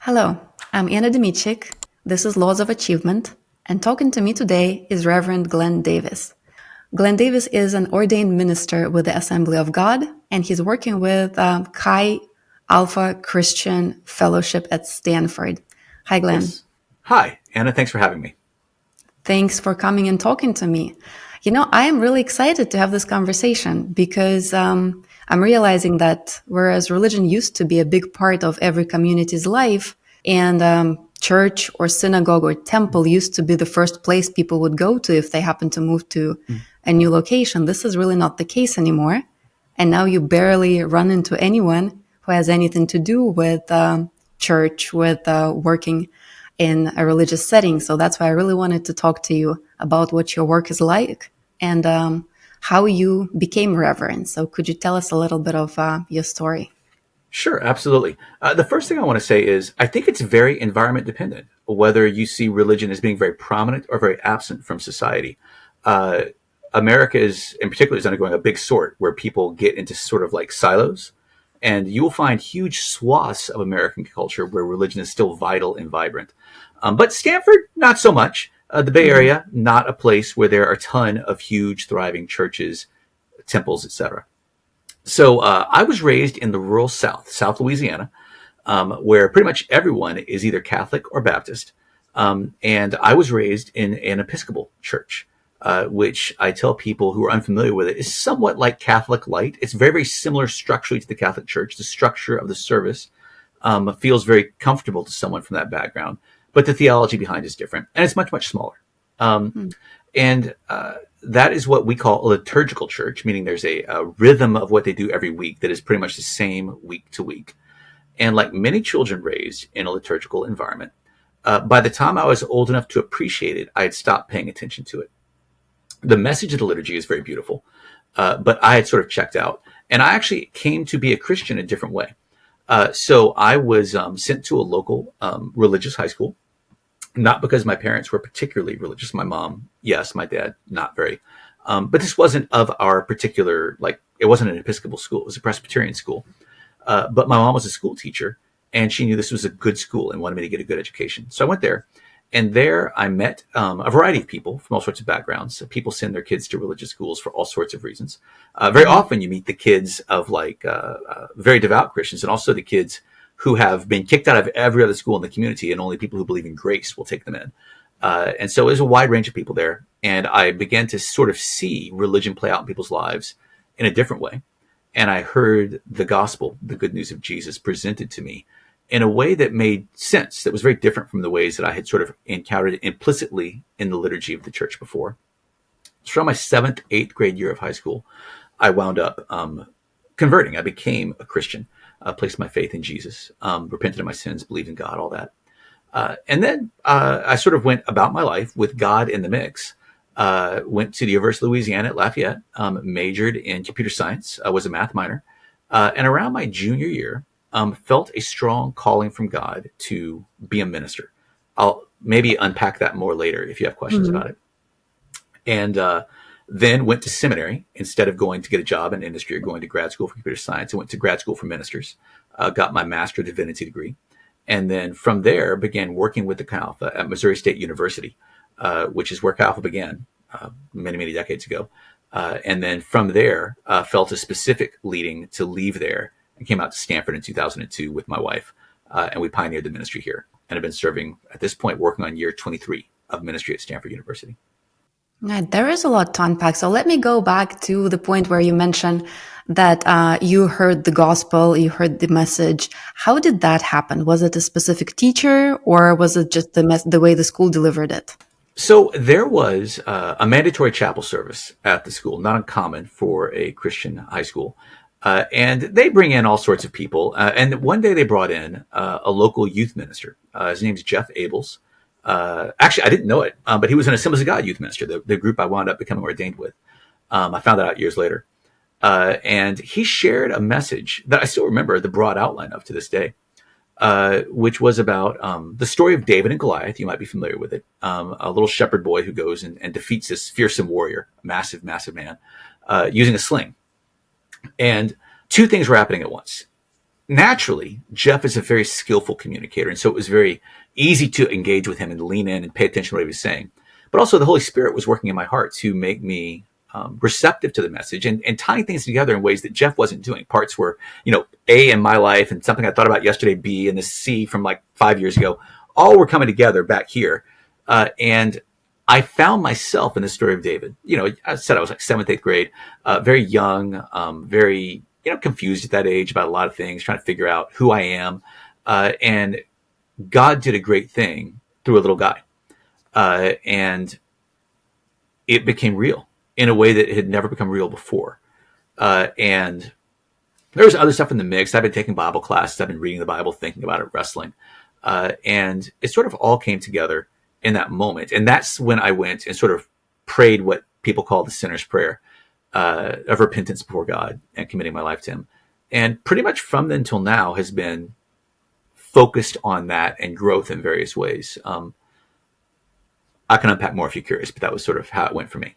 Hello, I'm Anna Demidchik. This is Laws of Achievement, and talking to me today is Reverend Glen Davis. Glen Davis is an ordained minister with the Assembly of God, and he's working with Chi Alpha Christian Fellowship at Stanford. Hi, Glen. Yes. Hi, Anna. Thanks for having me. Thanks for coming and talking to me. I am really excited to have this conversation because I'm realizing that whereas religion used to be a big part of every community's life, and church or synagogue or temple used to be the first place people would go to if they happened to move to a new location, this is really not the case anymore. And now you barely run into anyone who has anything to do with church, with working in a religious setting. So that's why I really wanted to talk to you about what your work is like and how you became Reverend. So could you tell us a little bit of your story? Sure, absolutely. The first thing I want to say is I think it's very environment dependent, whether you see religion as being very prominent or very absent from society. Uh, America is, in particular, is undergoing a big sort where people get into sort of like silos. And you will find huge swaths of American culture where religion is still vital and vibrant. But Stanford, not so much. The Bay Mhm. Area, not a place where there are a ton of huge, thriving churches, temples, etc. So I was raised in the rural South, South Louisiana, where pretty much everyone is either Catholic or Baptist. And I was raised in an Episcopal church, which I tell people who are unfamiliar with it is somewhat like Catholic light. It's very, very similar structurally to the Catholic Church. The structure of the service feels very comfortable to someone from that background, but the theology behind is different, and it's much, much smaller. Um, Mm. and that is what we call a liturgical church, meaning there's a rhythm of what they do every week that is pretty much the same week to week. And like many children raised in a liturgical environment, by the time I was old enough to appreciate it, I had stopped paying attention to it. The message of the liturgy is very beautiful, but I had sort of checked out. And I actually came to be a Christian a different way. So I was sent to a local religious high school, not because my parents were particularly religious. My mom, yes, my dad, not very. But this wasn't of our particular, like, it wasn't an Episcopal school. It was a Presbyterian school. But my mom was a school teacher, and she knew this was a good school and wanted me to get a good education. So I went there, and there I met a variety of people from all sorts of backgrounds. So people send their kids to religious schools for all sorts of reasons. Very Mhm. often you meet the kids of like very devout Christians, and also the kids who have been kicked out of every other school in the community, and only people who believe in grace will take them in. And so there's a wide range of people there. And I began to sort of see religion play out in people's lives in a different way. And I heard the gospel, the good news of Jesus, presented to me in a way that made sense, that was very different from the ways that I had sort of encountered it implicitly in the liturgy of the church before. So from my seventh, eighth grade year of high school, I wound up converting. I became a Christian, placed my faith in Jesus, repented of my sins, believed in God, all that. And then I sort of went about my life with God in the mix. Went to the University of Louisiana at Lafayette, majored in computer science, was a math minor. And around my junior year, felt a strong calling from God to be a minister. I'll maybe unpack that more later if you have questions Mhm. about it. And then went to seminary instead of going to get a job in industry or going to grad school for computer science. I went to grad school for ministers, got my Master of Divinity degree. And then from there began working with the Chi Alpha at Missouri State University, which is where Chi Alpha began many, many decades ago. And then from there, felt a specific leading to leave there and came out to Stanford in 2002 with my wife. And we pioneered the ministry here and have been serving at this point, working on year 23 of ministry at Stanford University. Yeah, there is a lot to unpack. So let me go back to the point where you mentioned that you heard the gospel, you heard the message. How did that happen? Was it a specific teacher, or was it just the way the school delivered it? So there was a mandatory chapel service at the school, not uncommon for a Christian high school. And they bring in all sorts of people. And one day they brought in a local youth minister. His name's Jeff Abels. Actually, I didn't know it, but he was an Assemblies of God youth minister, the group I wound up becoming ordained with. I found that out years later. And he shared a message that I still remember the broad outline of to this day, which was about the story of David and Goliath. You might be familiar with it. A little shepherd boy who goes and defeats this fearsome warrior, massive, massive man, using a sling. And two things were happening at once. naturally, Jeff is a very skillful communicator. And so it was very easy to engage with him and lean in and pay attention to what he was saying. But also the Holy Spirit was working in my heart to make me receptive to the message and tying things together in ways that Jeff wasn't doing. Parts were, A in my life and something I thought about yesterday, B, and the C from like 5 years ago, all were coming together back here. And I found myself in the story of David. I said I was like 7th, 8th grade, very young, very, confused at that age about a lot of things, trying to figure out who I am. And God did a great thing through a little guy. And it became real in a way that had never become real before. And there was other stuff in the mix. I've been taking Bible classes. I've been reading the Bible, thinking about it, wrestling. And it sort of all came together in that moment. And that's when I went and sort of prayed what people call the sinner's prayer of repentance before God and committing my life to him. And pretty much from then till now has been focused on that and growth in various ways. I can unpack more if you're curious, but that was sort of how it went for me.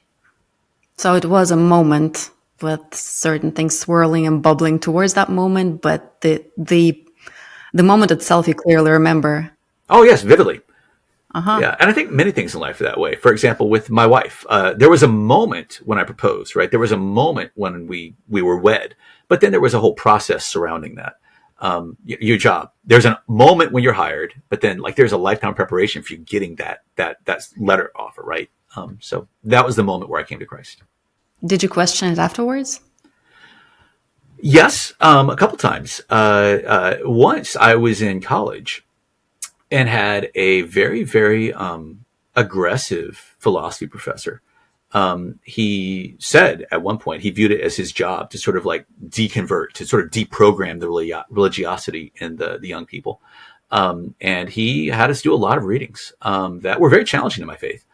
So it was a moment with certain things swirling and bubbling towards that moment, but the moment itself you clearly remember. Oh, yes, vividly. Uh-huh. Yeah, and I think many things in life are that way. For example, with my wife, there was a moment when I proposed, right? There was a moment when we were wed, but then there was a whole process surrounding that. Your job. There's a moment when you're hired, but then like there's a lifetime preparation for you getting that letter offer, right? So that was the moment where I came to Christ. Did you question it afterwards? Yes, a couple times. Once I was in college and had a very, very aggressive philosophy professor. He said at one point he viewed it as his job to sort of like deconvert, to sort of deprogram the religiosity in the young people. And he had us do a lot of readings that were very challenging to my faith.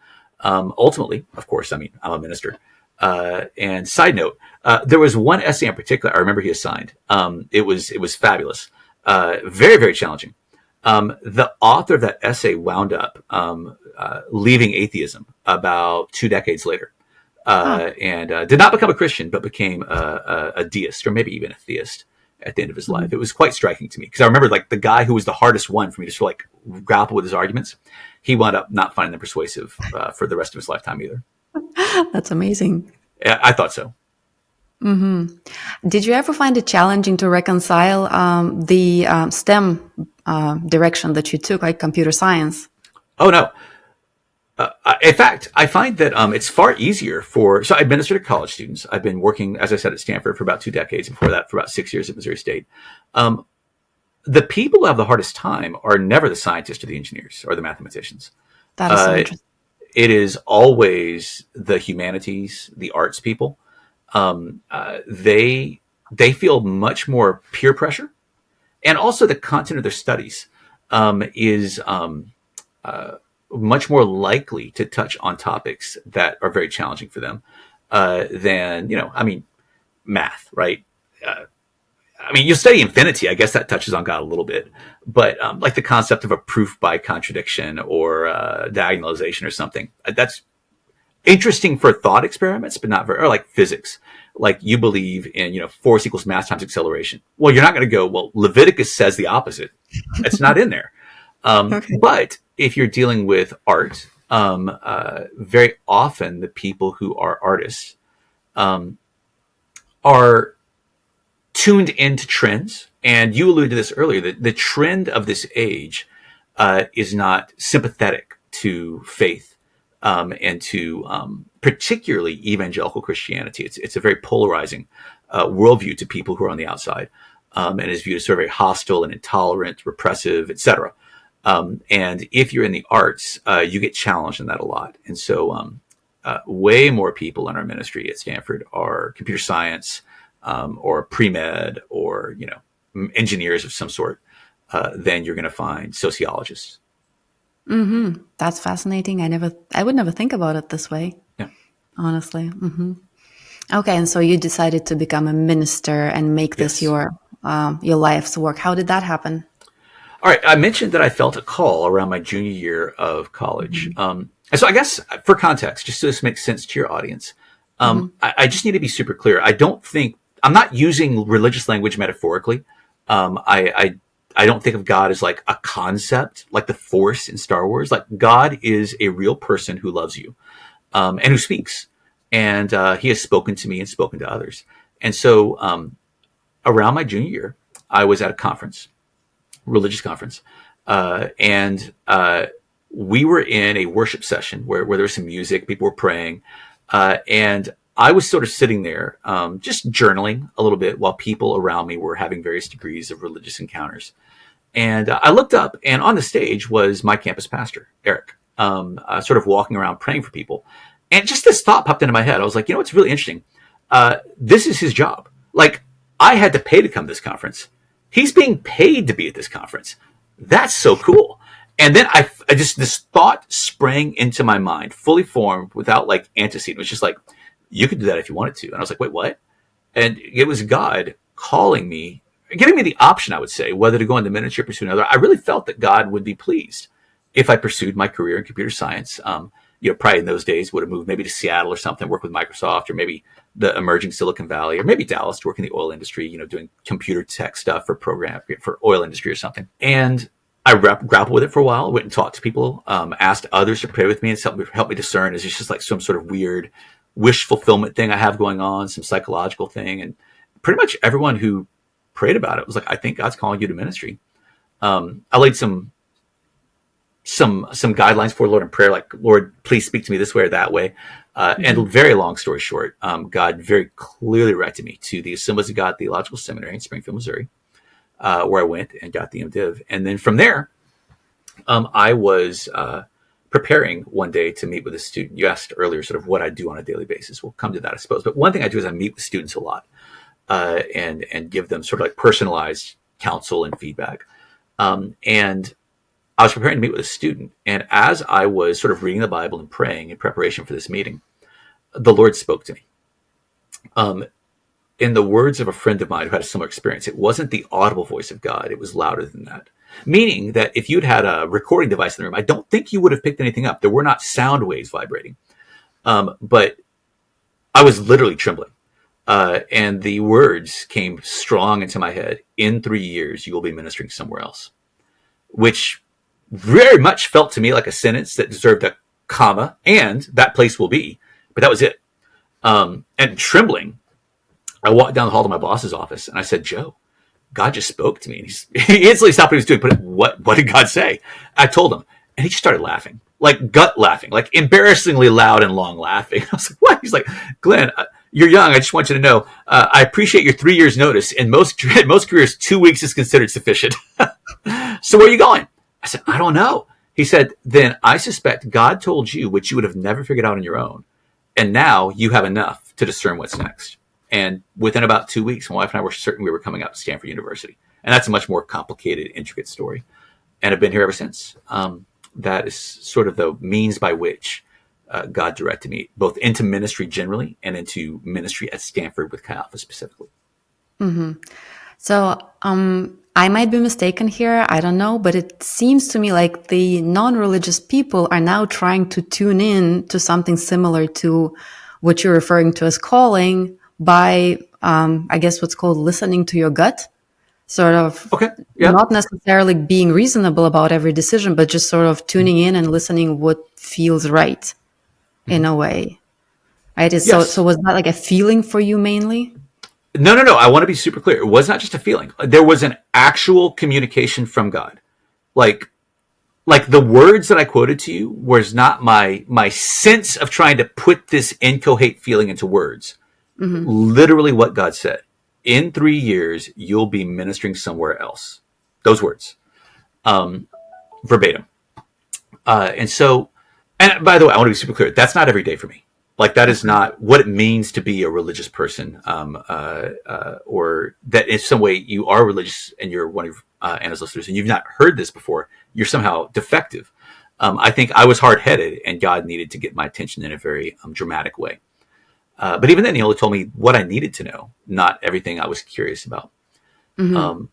Ultimately, of course, I'm a minister. And side note, there was one essay in particular I remember he assigned. It was fabulous, very, very challenging. The author of that essay wound up leaving atheism about 2 decades later, and did not become a Christian, but became a deist, or maybe even a theist at the end of his life. It was quite striking to me because I remember like the guy who was the hardest one for me to sort of like grapple with his arguments. He wound up not finding them persuasive for the rest of his lifetime either. That's amazing. Yeah, I thought so. Mm-hmm. Did you ever find it challenging to reconcile the STEM direction that you took, like computer science? Oh, no. In fact, I find that it's far easier so I administer to college students. I've been working, as I said, at Stanford for about 2 decades. Before that, for about 6 years at Missouri State. The people who have the hardest time are never the scientists or the engineers or the mathematicians. That is so interesting. It is always the humanities, the arts people. They feel much more peer pressure, and also the content of their studies is much more likely to touch on topics that are very challenging for them than math, right? You study infinity. I guess that touches on God a little bit, but like the concept of a proof by contradiction or diagonalization or something, that's interesting for thought experiments, but not or like physics. Like you believe in, force equals mass times acceleration. Well, you're not going to go, well, Leviticus says the opposite. It's not in there. Okay. But if you're dealing with art, very often the people who are artists are tuned into trends. And you alluded to this earlier, that the trend of this age is not sympathetic to faith and to particularly evangelical Christianity. It's a very polarizing worldview to people who are on the outside, and is viewed as sort of very hostile and intolerant, repressive, etc. And if you're in the arts, you get challenged in that a lot. And so way more people in our ministry at Stanford are computer science or pre-med or, engineers of some sort than you're going to find sociologists. Mm-hmm. That's fascinating. I would never think about it this way. Yeah. Honestly. Mm-hmm. Okay. And so you decided to become a minister and make this your life's work. How did that happen? All right. I mentioned that I felt a call around my junior year of college. Mm-hmm. And so I guess for context, just so this makes sense to your audience, I just need to be super clear. I'm not using religious language metaphorically. I don't think of God as like a concept, like the Force in Star Wars. Like God is a real person who loves you, and who speaks, and He has spoken to me and spoken to others. And so, around my junior year, I was at a conference, religious conference, and we were in a worship session where there was some music, people were praying, and I was sort of sitting there, just journaling a little bit while people around me were having various degrees of religious encounters. And I looked up, and on the stage was my campus pastor, Eric, sort of walking around praying for people. And just this thought popped into my head. I was like, what's really interesting? This is his job. Like, I had to pay to come to this conference. He's being paid to be at this conference. That's so cool. And then I just, this thought sprang into my mind, fully formed, without like antecedent. It was just like, you could do that if you wanted to. And I was like, wait, what? And it was God calling me, giving me the option, I would say, whether to go into ministry or pursue another. I really felt that God would be pleased if I pursued my career in computer science. Probably in those days would have moved maybe to Seattle or something, work with Microsoft, or maybe the emerging Silicon Valley, or maybe Dallas to work in the oil industry, doing computer tech stuff for oil industry or something. And I grappled with it for a while, went and talked to people, asked others to pray with me and help me discern, is this just like some sort of weird wish fulfillment thing I have going on, some psychological thing? And pretty much everyone who prayed about it was like, I think God's calling you to ministry. I laid some guidelines for the Lord in prayer, like, Lord, please speak to me this way or that way. And very long story short, God very clearly directed me to the Assemblies of God Theological Seminary in Springfield, Missouri, where I went and got the MDiv. And then from there, I was preparing one day to meet with a student. You asked earlier sort of what I do on a daily basis. We'll come to that, I suppose. But one thing I do is I meet with students a lot and give them sort of like personalized counsel and feedback. And I was preparing to meet with a student. And as I was sort of reading the Bible and praying in preparation for this meeting, the Lord spoke to me. In the words of a friend of mine who had a similar experience, it wasn't the audible voice of God. It was louder than that. Meaning that if you'd had a recording device in the room, I don't think you would have picked anything up. There were not sound waves vibrating. But I was literally trembling. And the words came strong into my head. In 3 years, you will be ministering somewhere else. Which very much felt to me like a sentence that deserved a comma, and that place will be. But that was it. And trembling, I walked down the hall to my boss's office, and I said, Joe, God just spoke to me. And he instantly stopped what he was doing. But what did God say? I told him. And he just started laughing, like gut laughing, like embarrassingly loud and long laughing. I was like, what? He's like, Glenn, you're young. I just want you to know, I appreciate your 3 years notice. In most careers, 2 weeks is considered sufficient. So where are you going? I said, I don't know. He said, then I suspect God told you what you would have never figured out on your own. And now you have enough to discern what's next. And within about 2 weeks, my wife and I were certain we were coming out to Stanford University. And that's a much more complicated, intricate story. And I've been here ever since. That is sort of the means by which God directed me both into ministry generally and into ministry at Stanford with Chi Alpha specifically. Mm-hmm. So I might be mistaken here. I don't know. But it seems to me like the non-religious people are now trying to tune in to something similar to what you're referring to as calling by, I guess, what's called listening to your gut. Sort of not necessarily being reasonable about every decision, but just sort of tuning in and listening what feels right in a way. Right? So was that like a feeling for you mainly? No. I want to be super clear. It was not just a feeling. There was an actual communication from God. Like the words that I quoted to you was not my sense of trying to put this incoherent feeling into words. Mm-hmm. Literally what God said. In 3 years, you'll be ministering somewhere else. Those words. Verbatim. And by the way, I want to be super clear. That's not every day for me. Like, that is not what it means to be a religious person, or that in some way you are religious and you're one of Anna's listeners and you've not heard this before. You're somehow defective. I think I was hard-headed and God needed to get my attention in a very dramatic way. But even then, he only told me what I needed to know, not everything I was curious about. Mm-hmm.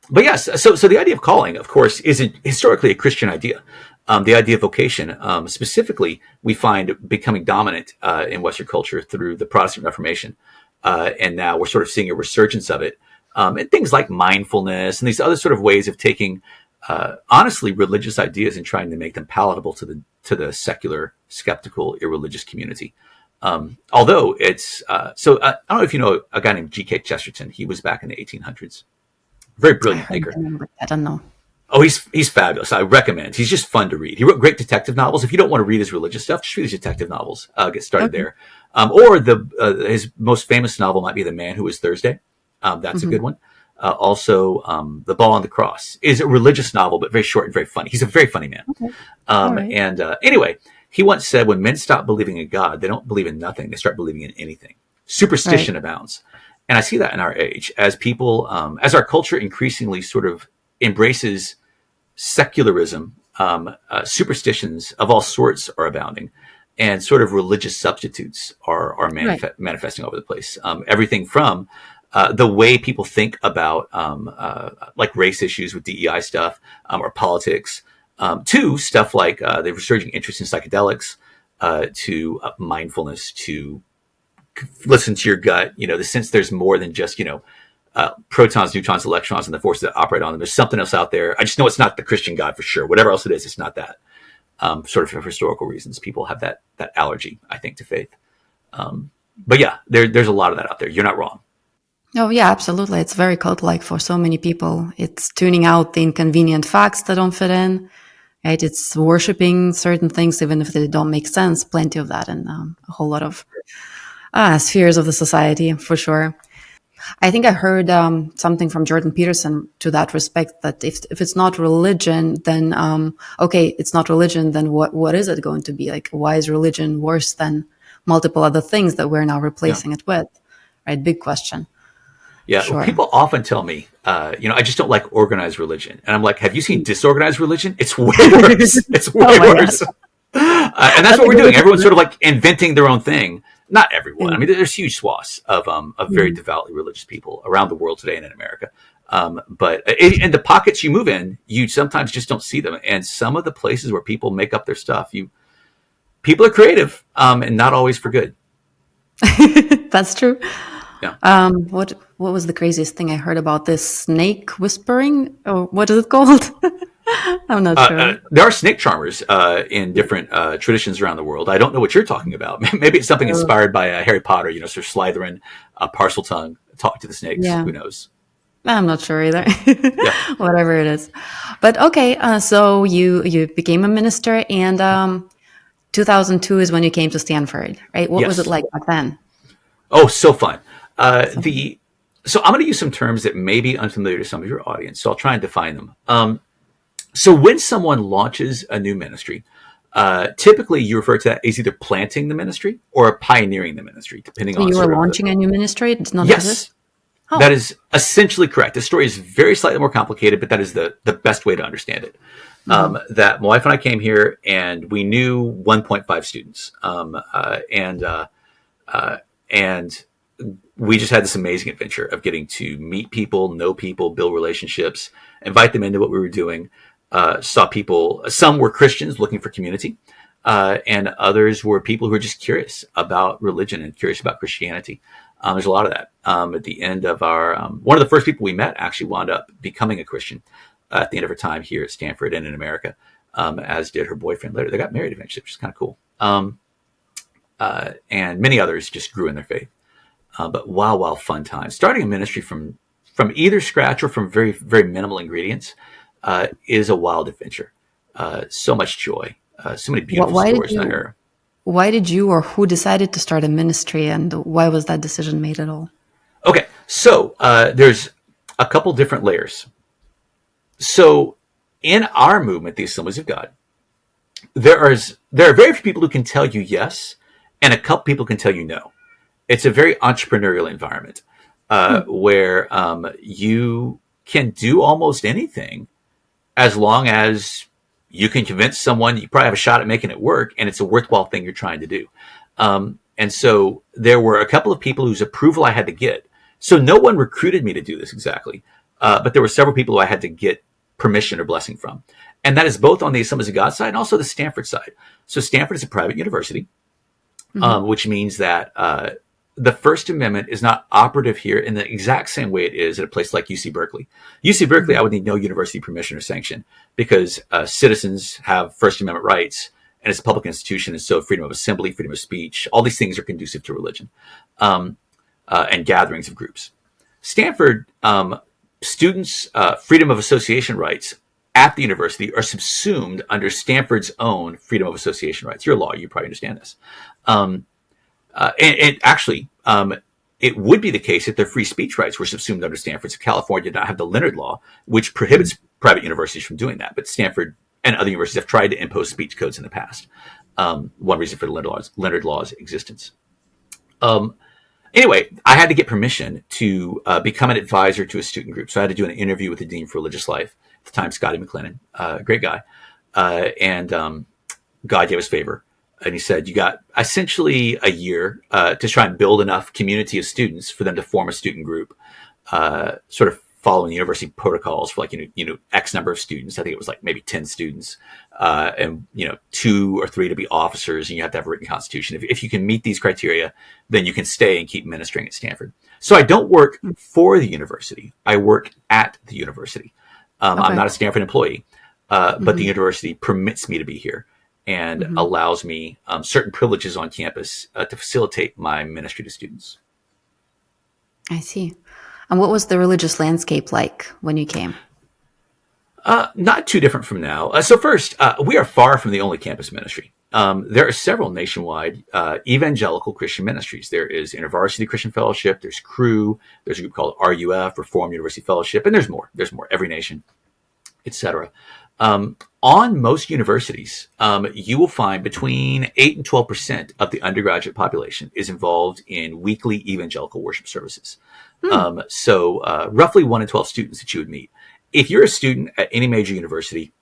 But yes, so the idea of calling, of course, is historically a Christian idea. The idea of vocation, specifically, we find becoming dominant in Western culture through the Protestant Reformation. And now we're sort of seeing a resurgence of it and things like mindfulness and these other sort of ways of taking honestly religious ideas and trying to make them palatable to the secular, skeptical, irreligious community. Although it's I don't know if you know a guy named G.K. Chesterton. He was back in the 1800s. Very brilliant thinker. I don't know. Oh, he's fabulous. I recommend. He's just fun to read. He wrote great detective novels. If you don't want to read his religious stuff, just read his detective novels. Get started there. Or his most famous novel might be The Man Who Was Thursday. That's a good one. Also, The Ball on the Cross is a religious novel, but very short and very funny. He's a very funny man. Okay. Right. And anyway, he once said, when men stop believing in God, they don't believe in nothing. They start believing in anything. Superstition abounds. And I see that in our age as people, as our culture increasingly sort of embraces secularism, superstitions of all sorts are abounding, and sort of religious substitutes are manifesting over the place. Everything from the way people think about like race issues with DEI stuff or politics, to stuff like the resurging interest in psychedelics, to mindfulness, to listen to your gut. The sense there's more than just protons, neutrons, electrons, and the forces that operate on them. There's something else out there. I just know it's not the Christian God for sure. Whatever else it is, it's not that. Sort of for historical reasons, people have that allergy, I think, to faith. But yeah, there's a lot of that out there. You're not wrong. Oh yeah, absolutely. It's very cult-like for so many people. It's tuning out the inconvenient facts that don't fit in, right? It's worshiping certain things even if they don't make sense. Plenty of that in a whole lot of spheres of the society, for sure. I think I heard something from Jordan Peterson to that respect, that if it's not religion, then okay, it's not religion, then what is it going to be? Like, why is religion worse than multiple other things that we're now replacing it with? Right? Big question. Yeah, Sure. well, people often tell me, I just don't like organized religion. And I'm like, have you seen disorganized religion? It's way worse. It's way worse. And that's what we're doing. Everyone's sort of like inventing their own thing. Not everyone. I mean, there's huge swaths of very devoutly religious people around the world today and in America. But in the pockets you move in, you sometimes just don't see them. And some of the places where people make up their stuff, people are creative, and not always for good. That's true. Yeah. What was the craziest thing I heard about this snake whispering? Or what is it called? I'm not sure. There are snake charmers in different traditions around the world. I don't know what you're talking about. Maybe it's something inspired by Harry Potter, Sir Slytherin, Parseltongue, talk to the snakes. Yeah. Who knows? I'm not sure either. Whatever it is. But okay, so you became a minister, and 2002 is when you came to Stanford, right? What was it like back then? Oh, so fun. So I'm going to use some terms that may be unfamiliar to some of your audience, so I'll try and define them. So when someone launches a new ministry, typically you refer to that as either planting the ministry or pioneering the ministry, depending on. You were launching a new ministry? It does not exist? Oh. That is essentially correct. The story is very slightly more complicated, but that is the best way to understand it. That my wife and I came here, and we knew 1.5 students, and we just had this amazing adventure of getting to meet people, know people, build relationships, invite them into what we were doing. Saw people, some were Christians looking for community, and others were people who were just curious about religion and curious about Christianity. There's a lot of that. At the end of our, one of the first people we met actually wound up becoming a Christian at the end of her time here at Stanford and in America, as did her boyfriend later. They got married eventually, which is kind of cool. And many others just grew in their faith. But wow, fun times. Starting a ministry from either scratch or from very, very minimal ingredients is a wild adventure. So much joy. So many beautiful stories in that era. Why did you, or who decided to start a ministry, and why was that decision made at all? Okay, so there's a couple different layers. So in our movement, the Assemblies of God, there are very few people who can tell you yes, and a couple people can tell you no. It's a very entrepreneurial environment where you can do almost anything as long as you can convince someone. You probably have a shot at making it work, and it's a worthwhile thing you're trying to do. And so there were a couple of people whose approval I had to get. So no one recruited me to do this exactly, but there were several people who I had to get permission or blessing from. And that is both on the Assemblies of God side and also the Stanford side. So Stanford is a private university, which means that the First Amendment is not operative here in the exact same way it is at a place like UC Berkeley. UC Berkeley, I would need no university permission or sanction because citizens have First Amendment rights, and it's a public institution, and so freedom of assembly, freedom of speech, all these things are conducive to religion and gatherings of groups. Stanford, students' freedom of association rights at the university are subsumed under Stanford's own freedom of association rights. You're a lawyer, you probably understand this. And actually, it would be the case if their free speech rights were subsumed under Stanford. So California did not have the Leonard Law, which prohibits private universities from doing that. But Stanford and other universities have tried to impose speech codes in the past. One reason for the Leonard Law's existence. Anyway, I had to get permission to become an advisor to a student group. So I had to do an interview with the Dean for Religious Life, at the time, Scotty McLennan, great guy. And God gave us favor. And he said, you got essentially a year to try and build enough community of students for them to form a student group, sort of following university protocols for like, X number of students. I think it was like maybe 10 students, and, 2 or 3 to be officers, and you have to have a written constitution. If you can meet these criteria, then you can stay and keep ministering at Stanford. So I don't work for the university. I work at the university. Okay. I'm not a Stanford employee, but the university permits me to be here and allows me certain privileges on campus to facilitate my ministry to students. I see. And what was the religious landscape like when you came? Not too different from now. So first, we are far from the only campus ministry. There are several nationwide evangelical Christian ministries. There is InterVarsity Christian Fellowship. There's Cru. There's a group called RUF, Reformed University Fellowship, and there's more. There's more. Every nation, etc. On most universities, you will find between 8 and 12% of the undergraduate population is involved in weekly evangelical worship services. So roughly 1 in 12 students that you would meet. If you're a student at any major university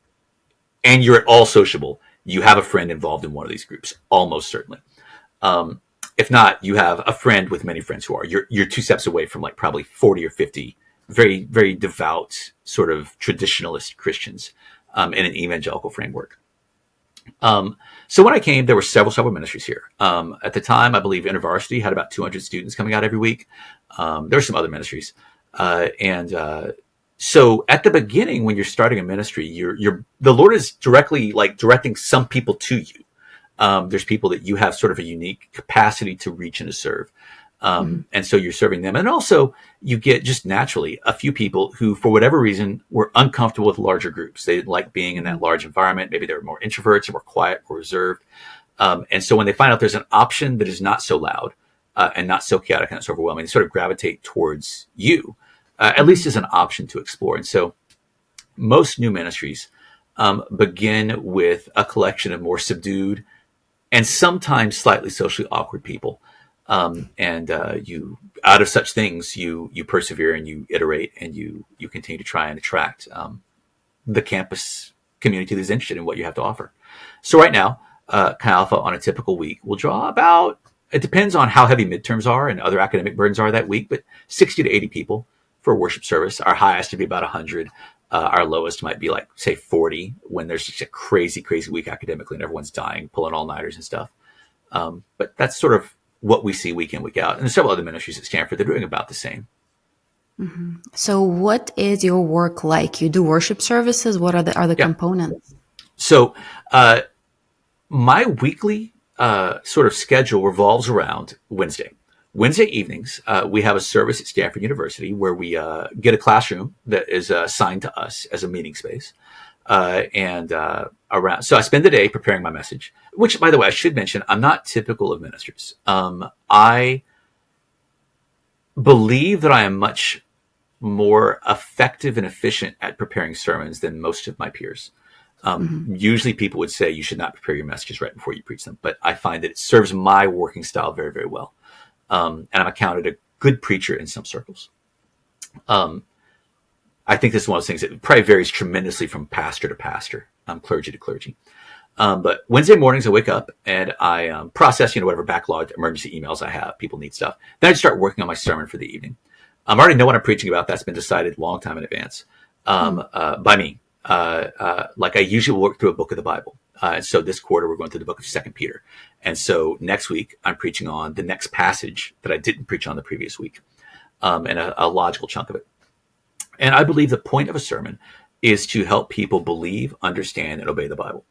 and you're at all sociable, you have a friend involved in one of these groups, almost certainly. If not, you have a friend with many friends who are. You're 2 steps away from like probably 40 or 50 very, very devout sort of traditionalist Christians in an evangelical framework. So when I came, there were several ministries here. At the time, I believe InterVarsity had about 200 students coming out every week. There were some other ministries. So at the beginning, when you're starting a ministry, the Lord is directly like directing some people to you. There's people that you have sort of a unique capacity to reach and to serve. And so you're serving them. And also you get just naturally a few people who, for whatever reason, were uncomfortable with larger groups. They didn't like being in that large environment. Maybe they were more introverts or more quiet or reserved. And so when they find out there's an option that is not so loud and not so chaotic and not so overwhelming, they sort of gravitate towards you, at least as an option to explore. And so most new ministries begin with a collection of more subdued and sometimes slightly socially awkward people. You, out of such things, you persevere and you iterate and you continue to try and attract the campus community that's interested in what you have to offer. So right now, Chi Alpha on a typical week will draw about, it depends on how heavy midterms are and other academic burdens are that week, but 60 to 80 people for a worship service. Our highest would be about 100. Our lowest might be like, say, 40 when there's just a crazy, crazy week academically and everyone's dying, pulling all-nighters and stuff. But that's sort of what we see week in, week out. And there's several other ministries at Stanford that are doing about the same. Mm-hmm. So what is your work like? You do worship services? What are the components? So my weekly sort of schedule revolves around Wednesday. Wednesday evenings, we have a service at Stanford University where we get a classroom that is assigned to us as a meeting space. So I spend the day preparing my message, which, by the way, I should mention, I'm not typical of ministers. I believe that I am much more effective and efficient at preparing sermons than most of my peers. Usually people would say you should not prepare your messages right before you preach them, but I find that it serves my working style very, very well. And I'm accounted a good preacher in some circles. I think this is one of those things that probably varies tremendously from pastor to pastor, clergy to clergy. But Wednesday mornings, I wake up and I process, whatever backlogged emergency emails I have. People need stuff. Then I start working on my sermon for the evening. I already know what I'm preaching about. That's been decided a long time in advance by me. Like I usually work through a book of the Bible. And so this quarter, we're going through the book of Second Peter. And so next week, I'm preaching on the next passage that I didn't preach on the previous week, and a logical chunk of it. And I believe the point of a sermon is to help people believe, understand, and obey the Bible.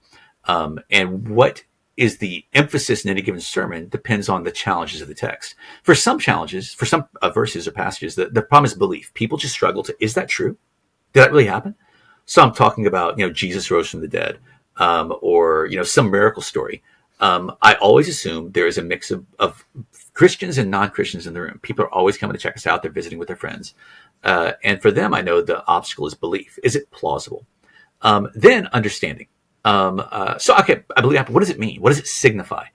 And what is the emphasis in any given sermon depends on the challenges of the text. For some challenges, for some verses or passages, the problem is belief. People just struggle to, is that true? Did that really happen? So I'm talking about, Jesus rose from the dead, or, some miracle story. I always assume there is a mix of Christians and non-Christians in the room. People are always coming to check us out. They're visiting with their friends. And for them, I know the obstacle is belief. Is it plausible? Then understanding. Okay, I believe that. What does it mean? What does it signify?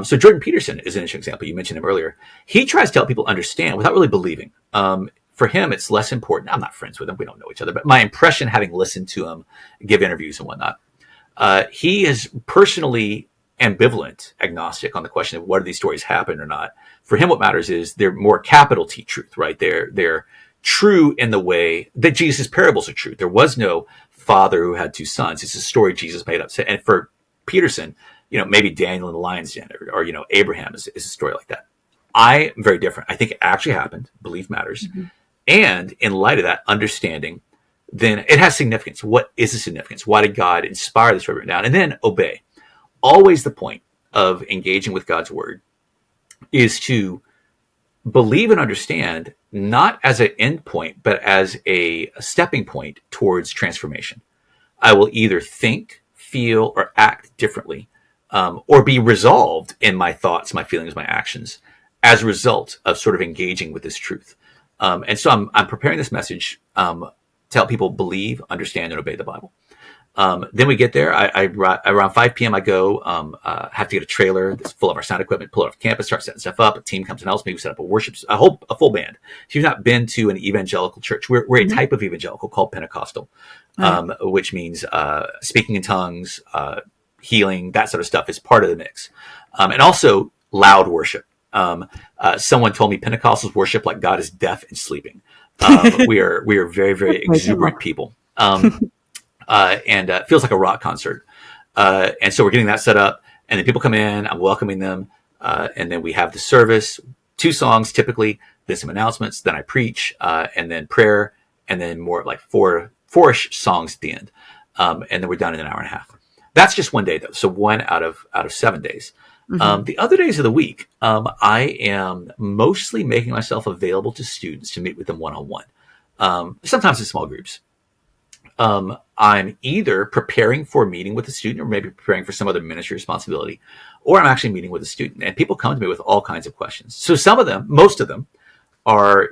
So Jordan Peterson is an interesting example. You mentioned him earlier. He tries to help people understand without really believing. For him, it's less important. I'm not friends with him. We don't know each other. But my impression, having listened to him give interviews and whatnot, he is personally ambivalent, agnostic on the question of whether these stories happen or not. For him, what matters is they're more capital T truth, right? They're true in the way that Jesus' parables are true. There was no father who had two sons. It's a story Jesus made up. And for Peterson, maybe Daniel in the lion's den, or Abraham is a story like that. I am very different. I think it actually happened. Belief matters. Mm-hmm. And in light of that, understanding, then it has significance. What is the significance? Why did God inspire this written down? And then obey. Always the point of engaging with God's word is to believe and understand, not as an end point, but as a stepping point towards transformation. I will either think, feel, or act differently, or be resolved in my thoughts, my feelings, my actions as a result of sort of engaging with this truth. And so I'm preparing this message to help people believe, understand, and obey the Bible. Then we get there. I around 5 p.m. I go, have to get a trailer that's full of our sound equipment, pull it off campus, start setting stuff up. A team comes and helps me. We set up a full band. If you've not been to an evangelical church, we're a type of evangelical called Pentecostal, which means speaking in tongues, healing, that sort of stuff is part of the mix. And also loud worship. Someone told me Pentecostals worship like God is deaf and sleeping. We are very, very exuberant people. And it feels like a rock concert. And so we're getting that set up, and then people come in, I'm welcoming them. And then we have the service, 2 songs typically, then some announcements, then I preach, and then prayer, and then more like four-ish songs at the end. And then we're done in an hour and a half. That's just one day though. So 1 out of 7 days. Mm-hmm. The other days of the week, I am mostly making myself available to students to meet with them one-on-one. Sometimes in small groups. I'm either preparing for a meeting with a student or maybe preparing for some other ministry responsibility, or I'm actually meeting with a student, and people come to me with all kinds of questions. So most of them are,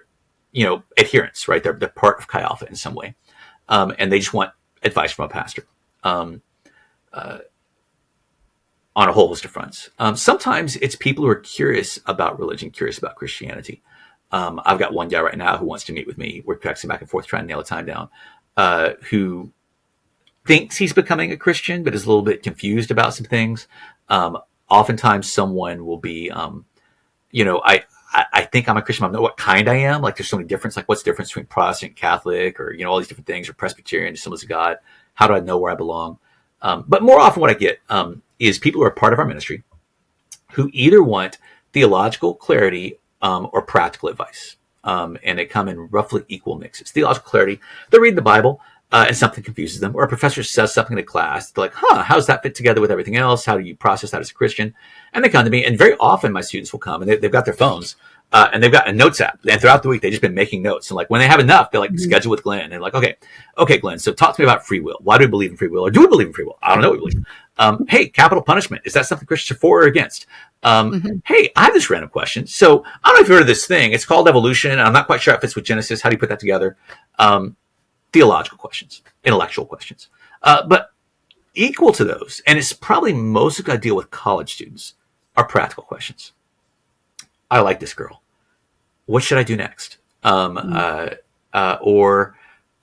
adherents, right? They're part of Chi Alpha in some way. And they just want advice from a pastor. On a whole host of fronts. Sometimes it's people who are curious about religion, curious about Christianity. I've got one guy right now who wants to meet with me. We're texting back and forth trying to nail a time down, who thinks he's becoming a Christian, but is a little bit confused about some things. Oftentimes someone will be, I think I'm a Christian. I don't know what kind I am. Like there's so many differences. Like what's the difference between Protestant, Catholic, or, all these different things, or Presbyterian, Assemblies of God. How do I know where I belong? But more often what I get is people who are part of our ministry who either want theological clarity or practical advice. And they come in roughly equal mixes. Theological clarity, they're reading the Bible and something confuses them. Or a professor says something in a class. They're like, how does that fit together with everything else? How do you process that as a Christian? And they come to me. And very often my students will come and they've got their phones. And they've got a notes app, and throughout the week they've just been making notes. And like when they have enough, they're like, schedule with Glenn. And like, okay, Glenn. So talk to me about free will. Why do we believe in free will, or do we believe in free will? I don't know what we believe. Hey, capital punishment, is that something Christians are for or against? Hey, I have this random question. So I don't know if you've heard of this thing. It's called evolution. And I'm not quite sure how it fits with Genesis. How do you put that together? Theological questions, intellectual questions, but equal to those, and it's probably most I deal with college students, are practical questions. I like this girl. What should I do next? Or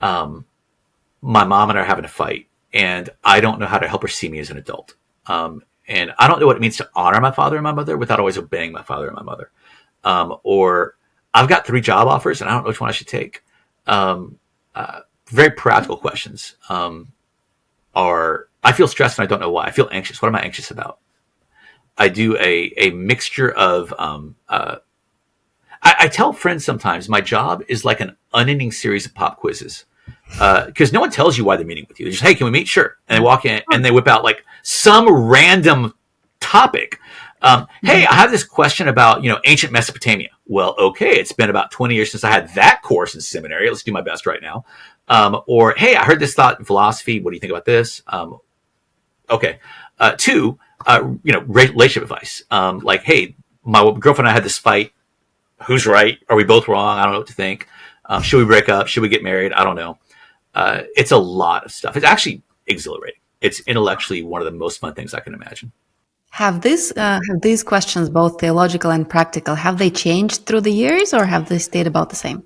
my mom and I are having a fight, and I don't know how to help her see me as an adult. And I don't know what it means to honor my father and my mother without always obeying my father and my mother. Or I've got 3 job offers, and I don't know which one I should take. very practical questions are, I feel stressed and I don't know why. I feel anxious. What am I anxious about? I do a mixture of, I tell friends sometimes my job is like an unending series of pop quizzes. Because no one tells you why they're meeting with you. They just, hey, can we meet? Sure. And they walk in and they whip out like some random topic. Hey, I have this question about, ancient Mesopotamia. Well, okay, it's been about 20 years since I had that course in seminary. Let's do my best right now. Or, hey, I heard this thought in philosophy. What do you think about this? Okay. Two, relationship advice. Like, hey, my girlfriend and I had this fight. Who's right? Are we both wrong? I don't know what to think. Should we break up? Should we get married? I don't know. It's a lot of stuff. It's actually exhilarating. It's intellectually one of the most fun things I can imagine. Have these questions, both theological and practical, have they changed through the years, or have they stayed about the same?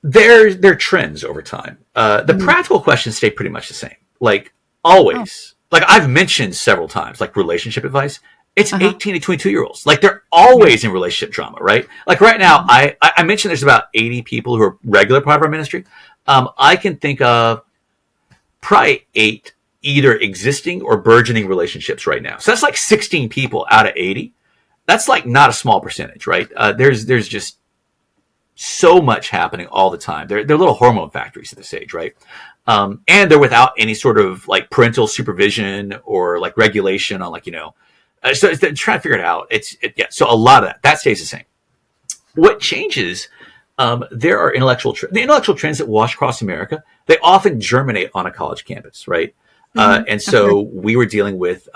They're trends over time. The practical questions stay pretty much the same. Like always. Like I've mentioned several times, like relationship advice. It's 18 to 22-year-olds. Like they're always in relationship drama, right? Like right now, I mentioned there's about 80 people who are regular part of our ministry. I can think of probably 8 either existing or burgeoning relationships right now. So that's like 16 people out of 80. That's like not a small percentage, right? There's just so much happening all the time. They're little hormone factories at this age, right? And they're without any sort of like parental supervision or like regulation on like, so it's trying to figure it out. So a lot of that stays the same. What changes, there are the intellectual trends that wash across America. They often germinate on a college campus, right? And so we were dealing with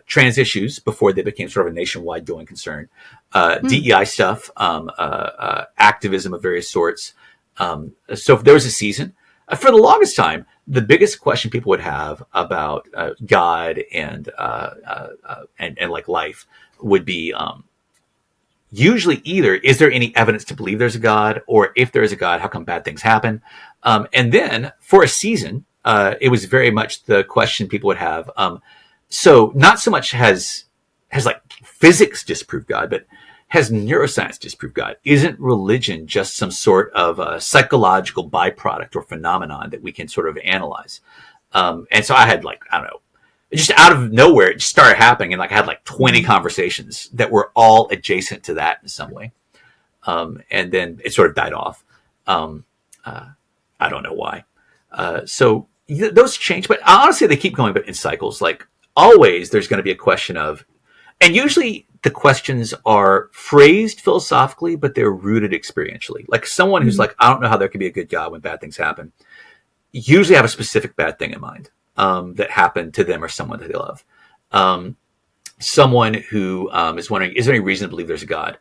trans issues before they became sort of a nationwide going concern. DEI stuff, activism of various sorts. So if there was a season, for the longest time, the biggest question people would have about God and like life would be usually either, is there any evidence to believe there's a God? Or if there is a God, how come bad things happen? And then for a season, it was very much the question people would have. So not so much has like physics disproved God, but has neuroscience disproved God? Isn't religion just some sort of a psychological byproduct or phenomenon that we can sort of analyze? And so I had like, I don't know, just out of nowhere, it just started happening. And like I had like 20 conversations that were all adjacent to that in some way. And then it sort of died off. I don't know why. So those change, but honestly, they keep going in cycles. Like always, there's going to be a question of, and usually the questions are phrased philosophically, but they're rooted experientially. Like someone who's like, I don't know how there can be a good God when bad things happen, usually have a specific bad thing in mind that happened to them or someone that they love. Someone who is wondering, is there any reason to believe there's a God?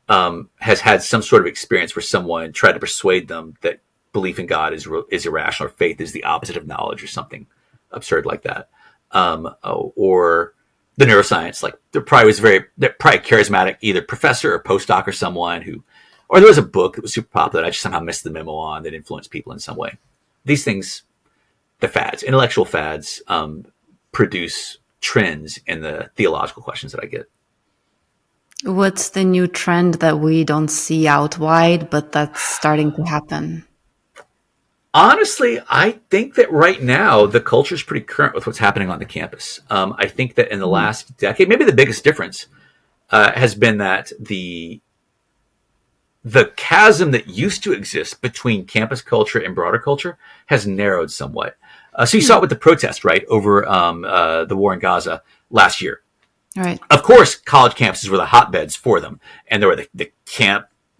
Has had some sort of experience where someone tried to persuade them that belief in God is irrational, or faith is the opposite of knowledge, or something absurd like that. Or the neuroscience, like they're probably charismatic, either professor or postdoc or someone who, or there was a book that was super popular that I just somehow missed the memo on that influenced people in some way. These things, the fads, intellectual fads, produce trends in the theological questions that I get. What's the new trend that we don't see out wide, but that's starting to happen? Honestly, I think that right now the culture is pretty current with what's happening on the campus. I think that in the last decade, maybe the biggest difference has been that the chasm that used to exist between campus culture and broader culture has narrowed somewhat. So you saw it with the protest, right, over the war in Gaza last year. Right. Of course, college campuses were the hotbeds for them, and there were the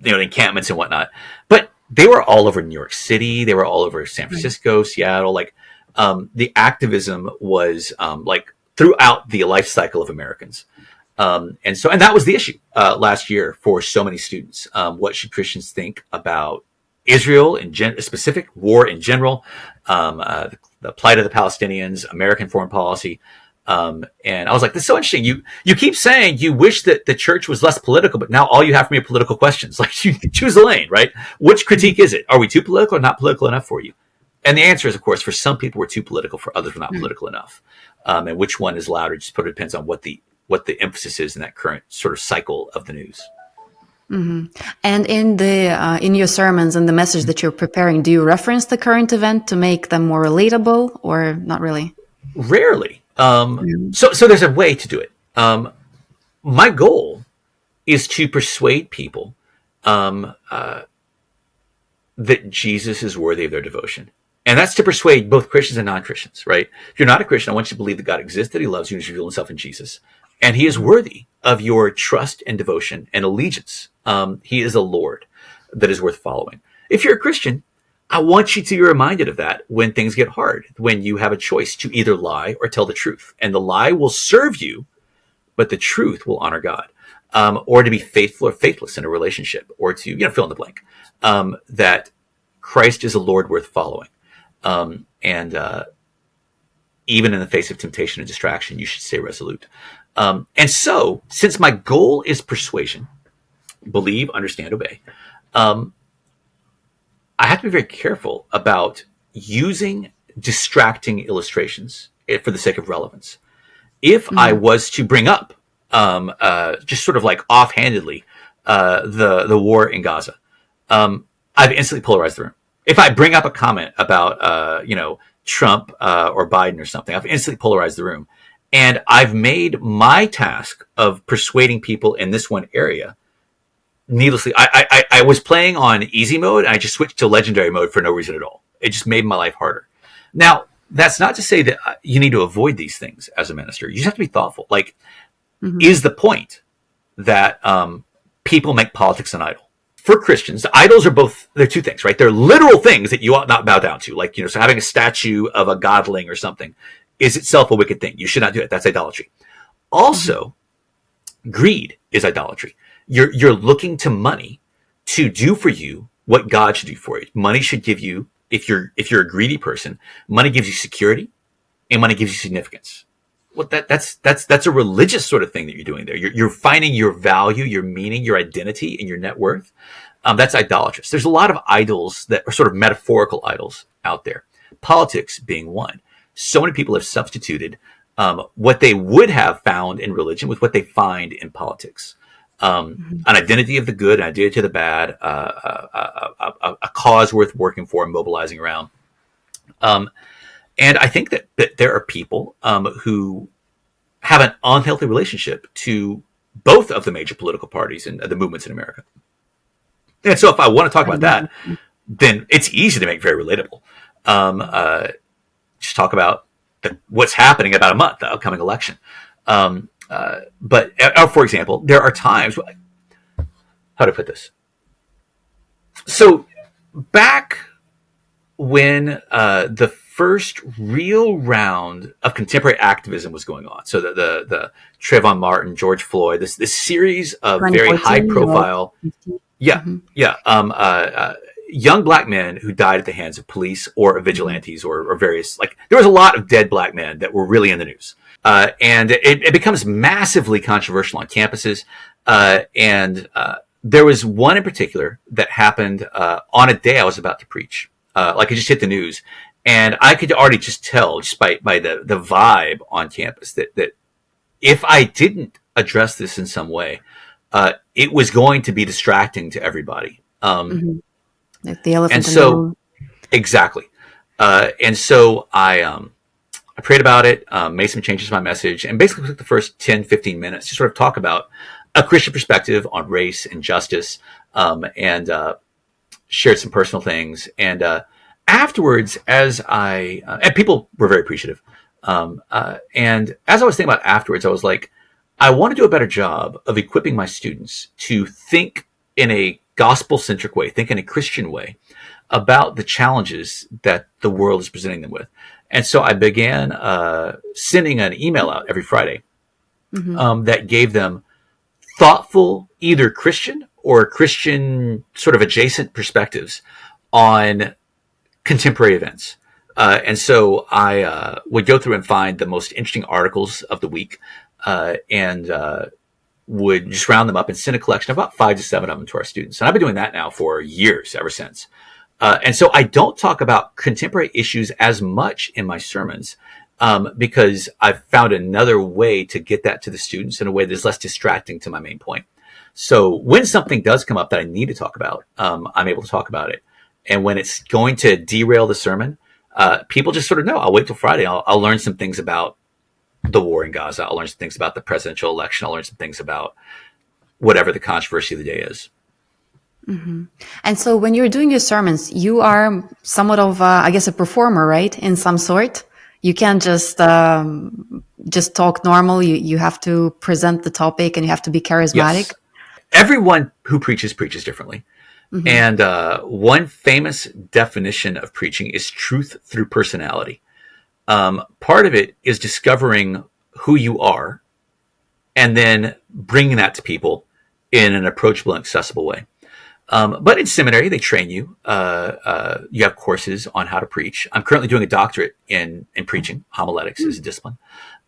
encampments and whatnot. But they were all over New York City. They were all over San Francisco, Seattle. Like the activism was like throughout the life cycle of Americans. And that was the issue last year for so many students. What should Christians think about Israel in specific, war in general, the plight of the Palestinians, American foreign policy? And I was like, this is so interesting. You keep saying you wish that the church was less political, but now all you have for me are political questions. Like you choose a lane, right? Which critique is it? Are we too political or not political enough for you? And the answer is, of course, for some people we're too political, for others we're not political enough. And which one is louder just depends on what the emphasis is in that current sort of cycle of the news. And in your sermons and the message that you're preparing, do you reference the current event to make them more relatable, or not really? Rarely. So there's a way to do it. My goal is to persuade people that Jesus is worthy of their devotion. And that's to persuade both Christians and non-Christians, right? If you're not a Christian, I want you to believe that God exists, that he loves you, and he's revealed himself in Jesus. And he is worthy of your trust and devotion and allegiance. He is a Lord that is worth following. If you're a Christian, I want you to be reminded of that when things get hard, when you have a choice to either lie or tell the truth. And the lie will serve you, but the truth will honor God. Or to be faithful or faithless in a relationship, or to, fill in the blank. That Christ is a Lord worth following. And even in the face of temptation and distraction, you should stay resolute. And so, since my goal is persuasion, believe, understand, obey, I have to be very careful about using distracting illustrations for the sake of relevance. If I was to bring up, just sort of like offhandedly, the war in Gaza, I've instantly polarized the room. If I bring up a comment about, Trump or Biden or something, I've instantly polarized the room. And I've made my task of persuading people in this one area needlessly. I was playing on easy mode, and I just switched to legendary mode for no reason at all. It just made my life harder. Now, that's not to say that you need to avoid these things as a minister. You just have to be thoughtful. Like, is the point that people make politics an idol? For Christians, idols are they're two things, right? They're literal things that you ought not bow down to. Like, so having a statue of a godling or something is itself a wicked thing. You should not do it. That's idolatry. Also, greed is idolatry. You're looking to money to do for you what God should do for you. Money should give you, if you're a greedy person, money gives you security and money gives you significance. Well, that's a religious sort of thing that you're doing there. You're finding your value, your meaning, your identity, and your net worth. That's idolatrous. There's a lot of idols that are sort of metaphorical idols out there. Politics being one. So many people have substituted what they would have found in religion with what they find in politics. An identity of the good, an identity of the bad, a cause worth working for and mobilizing around. And I think that there are people who have an unhealthy relationship to both of the major political parties and the movements in America. And so if I want to talk about that, then it's easy to make very relatable. Just talk about what's happening about a month, the upcoming election. But for example, there are times, how to put this? So back when the first real round of contemporary activism was going on, so the Trayvon Martin, George Floyd, this series of very high profile, young black men who died at the hands of police or vigilantes or various, like, there was a lot of dead black men that were really in the news. And it becomes massively controversial on campuses. And there was one in particular that happened on a day I was about to preach. Like, it just hit the news. And I could already just tell, just by the vibe on campus, that if I didn't address this in some way, it was going to be distracting to everybody. Like the elephant and in the room. Exactly. And so I prayed about it, made some changes to my message, and basically took the first 10, 15 minutes to sort of talk about a Christian perspective on race and justice, and shared some personal things. And afterwards, and people were very appreciative. And as I was thinking about afterwards, I was like, I want to do a better job of equipping my students to think in a gospel-centric way, think in a Christian way about the challenges that the world is presenting them with. And so I began sending an email out every Friday that gave them thoughtful, either Christian or Christian sort of adjacent perspectives on contemporary events. And so I would go through and find the most interesting articles of the week and would just round them up and send a collection of about 5 to 7 of them to our students. And I've been doing that now for years, ever since. And so I don't talk about contemporary issues as much in my sermons because I've found another way to get that to the students in a way that's less distracting to my main point. So when something does come up that I need to talk about, I'm able to talk about it. And when it's going to derail the sermon, people just sort of know. I'll wait till Friday. I'll learn some things about the war in Gaza. I'll learn some things about the presidential election. I'll learn some things about whatever the controversy of the day is. Mm-hmm. And so when you're doing your sermons, you are somewhat of, I guess, a performer, right? In some sort. You can't just talk normal. You have to present the topic and you have to be charismatic. Yes. Everyone who preaches differently. Mm-hmm. And one famous definition of preaching is truth through personality. Part of it is discovering who you are and then bringing that to people in an approachable and accessible way. But in seminary, they train you. You have courses on how to preach. I'm currently doing a doctorate in preaching. Homiletics is a discipline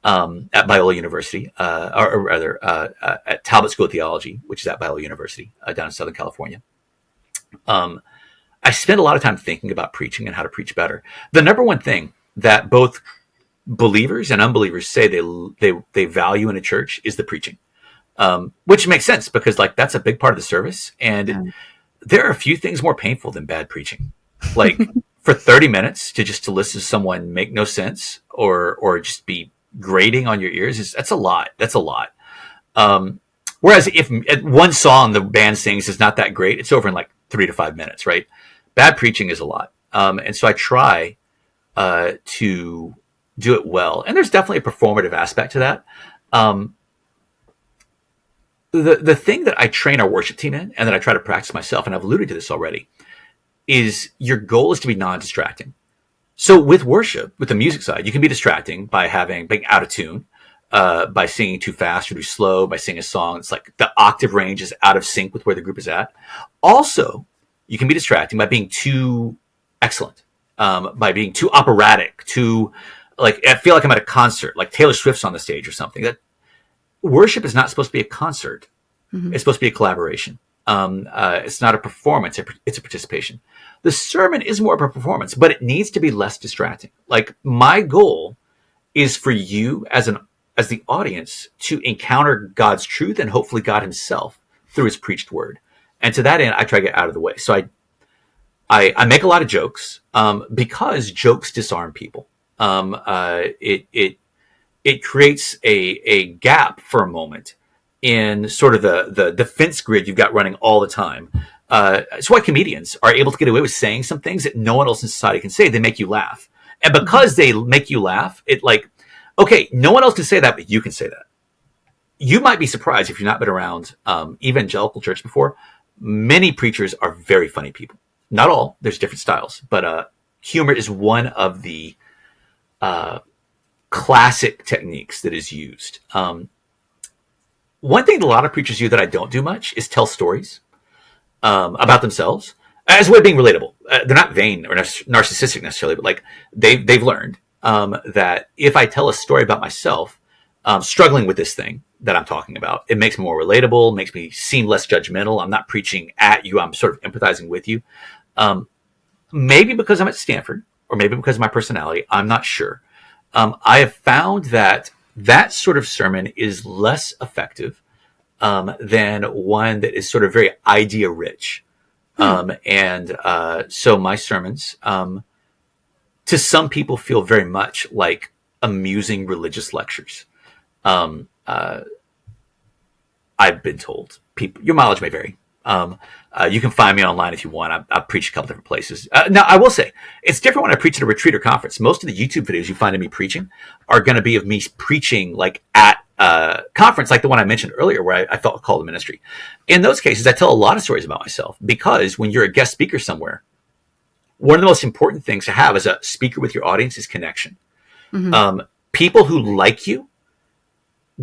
at Biola University, or rather at Talbot School of Theology, which is at Biola University down in Southern California. I spend a lot of time thinking about preaching and how to preach better. The number one thing that both believers and unbelievers say they value in a church is the preaching. Which makes sense because like that's a big part of the service. And there are a few things more painful than bad preaching. Like for 30 minutes to listen to someone make no sense or just be grating on your ears, that's a lot. That's a lot. Whereas if one song the band sings is not that great, it's over in like 3 to 5 minutes, right? Bad preaching is a lot. And so I try to do it well. And there's definitely a performative aspect to that. The thing that I train our worship team in and that I try to practice myself, and I've alluded to this already, is your goal is to be non-distracting. So with worship, with the music side, you can be distracting by being out of tune, by singing too fast or too slow, by singing a song. It's like the octave range is out of sync with where the group is at. Also, you can be distracting by being too excellent, by being too operatic, too like I feel like I'm at a concert, like Taylor Swift's on the stage or something. That worship is not supposed to be a concert. Mm-hmm. It's supposed to be a collaboration. It's not a performance. It's a participation. The sermon is more of a performance, but it needs to be less distracting. Like my goal is for you as the audience to encounter God's truth and hopefully God himself through his preached word. And to that end, I try to get out of the way. So I make a lot of jokes, because jokes disarm people. It creates a gap for a moment in sort of the defense grid you've got running all the time. It's why comedians are able to get away with saying some things that no one else in society can say. They make you laugh. And because they make you laugh, okay, no one else can say that, but you can say that. You might be surprised if you've not been around evangelical church before. Many preachers are very funny people. Not all. There's different styles. But humor is one of the classic techniques that is used. One thing that a lot of preachers do that I don't do much is tell stories about themselves as a way of being relatable. They're not vain or narcissistic necessarily, but like they've learned that if I tell a story about myself struggling with this thing that I'm talking about, it makes me more relatable, makes me seem less judgmental. I'm not preaching at you. I'm sort of empathizing with you. Maybe because I'm at Stanford or maybe because of my personality, I'm not sure. I have found that sort of sermon is less effective than one that is sort of very idea rich. So my sermons, to some people, feel very much like amusing religious lectures. I've been told. Your mileage may vary. You can find me online if you want. I've preached a couple different places. Now, I will say, it's different when I preach at a retreat or conference. Most of the YouTube videos you find of me preaching are going to be of me preaching like at a conference, like the one I mentioned earlier, where I felt a call to ministry. In those cases, I tell a lot of stories about myself because when you're a guest speaker somewhere, one of the most important things to have as a speaker with your audience is connection. Mm-hmm. People who like you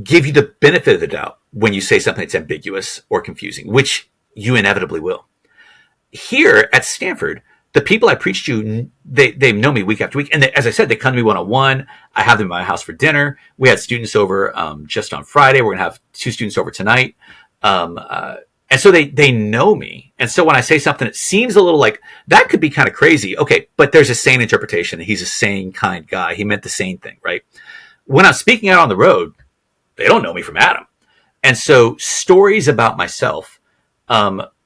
give you the benefit of the doubt when you say something that's ambiguous or confusing, which you inevitably will. Here at Stanford, the people I preach to, they know me week after week. And as I said, they come to me one-on-one. I have them in my house for dinner. We had students over just on Friday. We're going to have 2 students over tonight. And so they know me. And so when I say something that seems a little like, that could be kind of crazy. Okay, but there's a sane interpretation. He's a sane, kind guy. He meant the same thing, right? When I'm speaking out on the road, they don't know me from Adam. And so stories about myself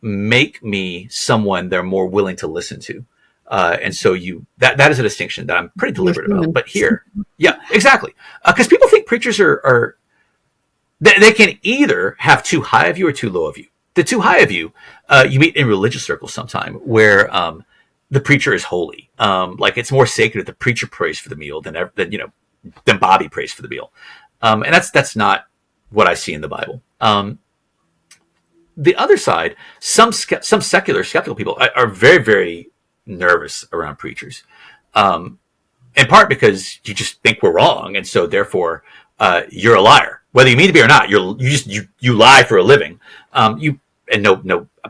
make me someone they're more willing to listen to. And so that is a distinction that I'm pretty deliberate about. But here, yeah, exactly. Because people think preachers are they can either have too high of you or too low of you. The too high of you, you meet in religious circles sometime where the preacher is holy. Like it's more sacred if the preacher prays for the meal than Bobby prays for the meal. And that's not what I see in the Bible. The other side, some secular skeptical people are very, very nervous around preachers, in part because you just think we're wrong, and so therefore you're a liar, whether you mean to be or not. You lie for a living.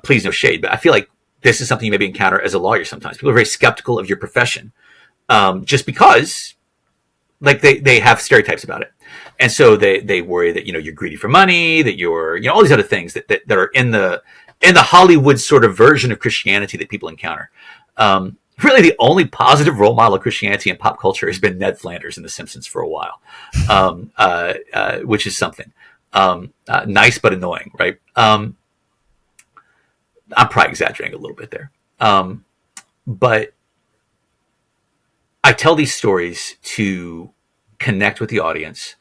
Please no shade, but I feel like this is something you maybe encounter as a lawyer sometimes. People are very skeptical of your profession, just because like they have stereotypes about it. And so they worry that, you're greedy for money, that you're, all these other things that are in the Hollywood sort of version of Christianity that people encounter. Really the only positive role model of Christianity in pop culture has been Ned Flanders in The Simpsons for a while, which is something. Nice but annoying, right? I'm probably exaggerating a little bit there. But I tell these stories to connect with the audience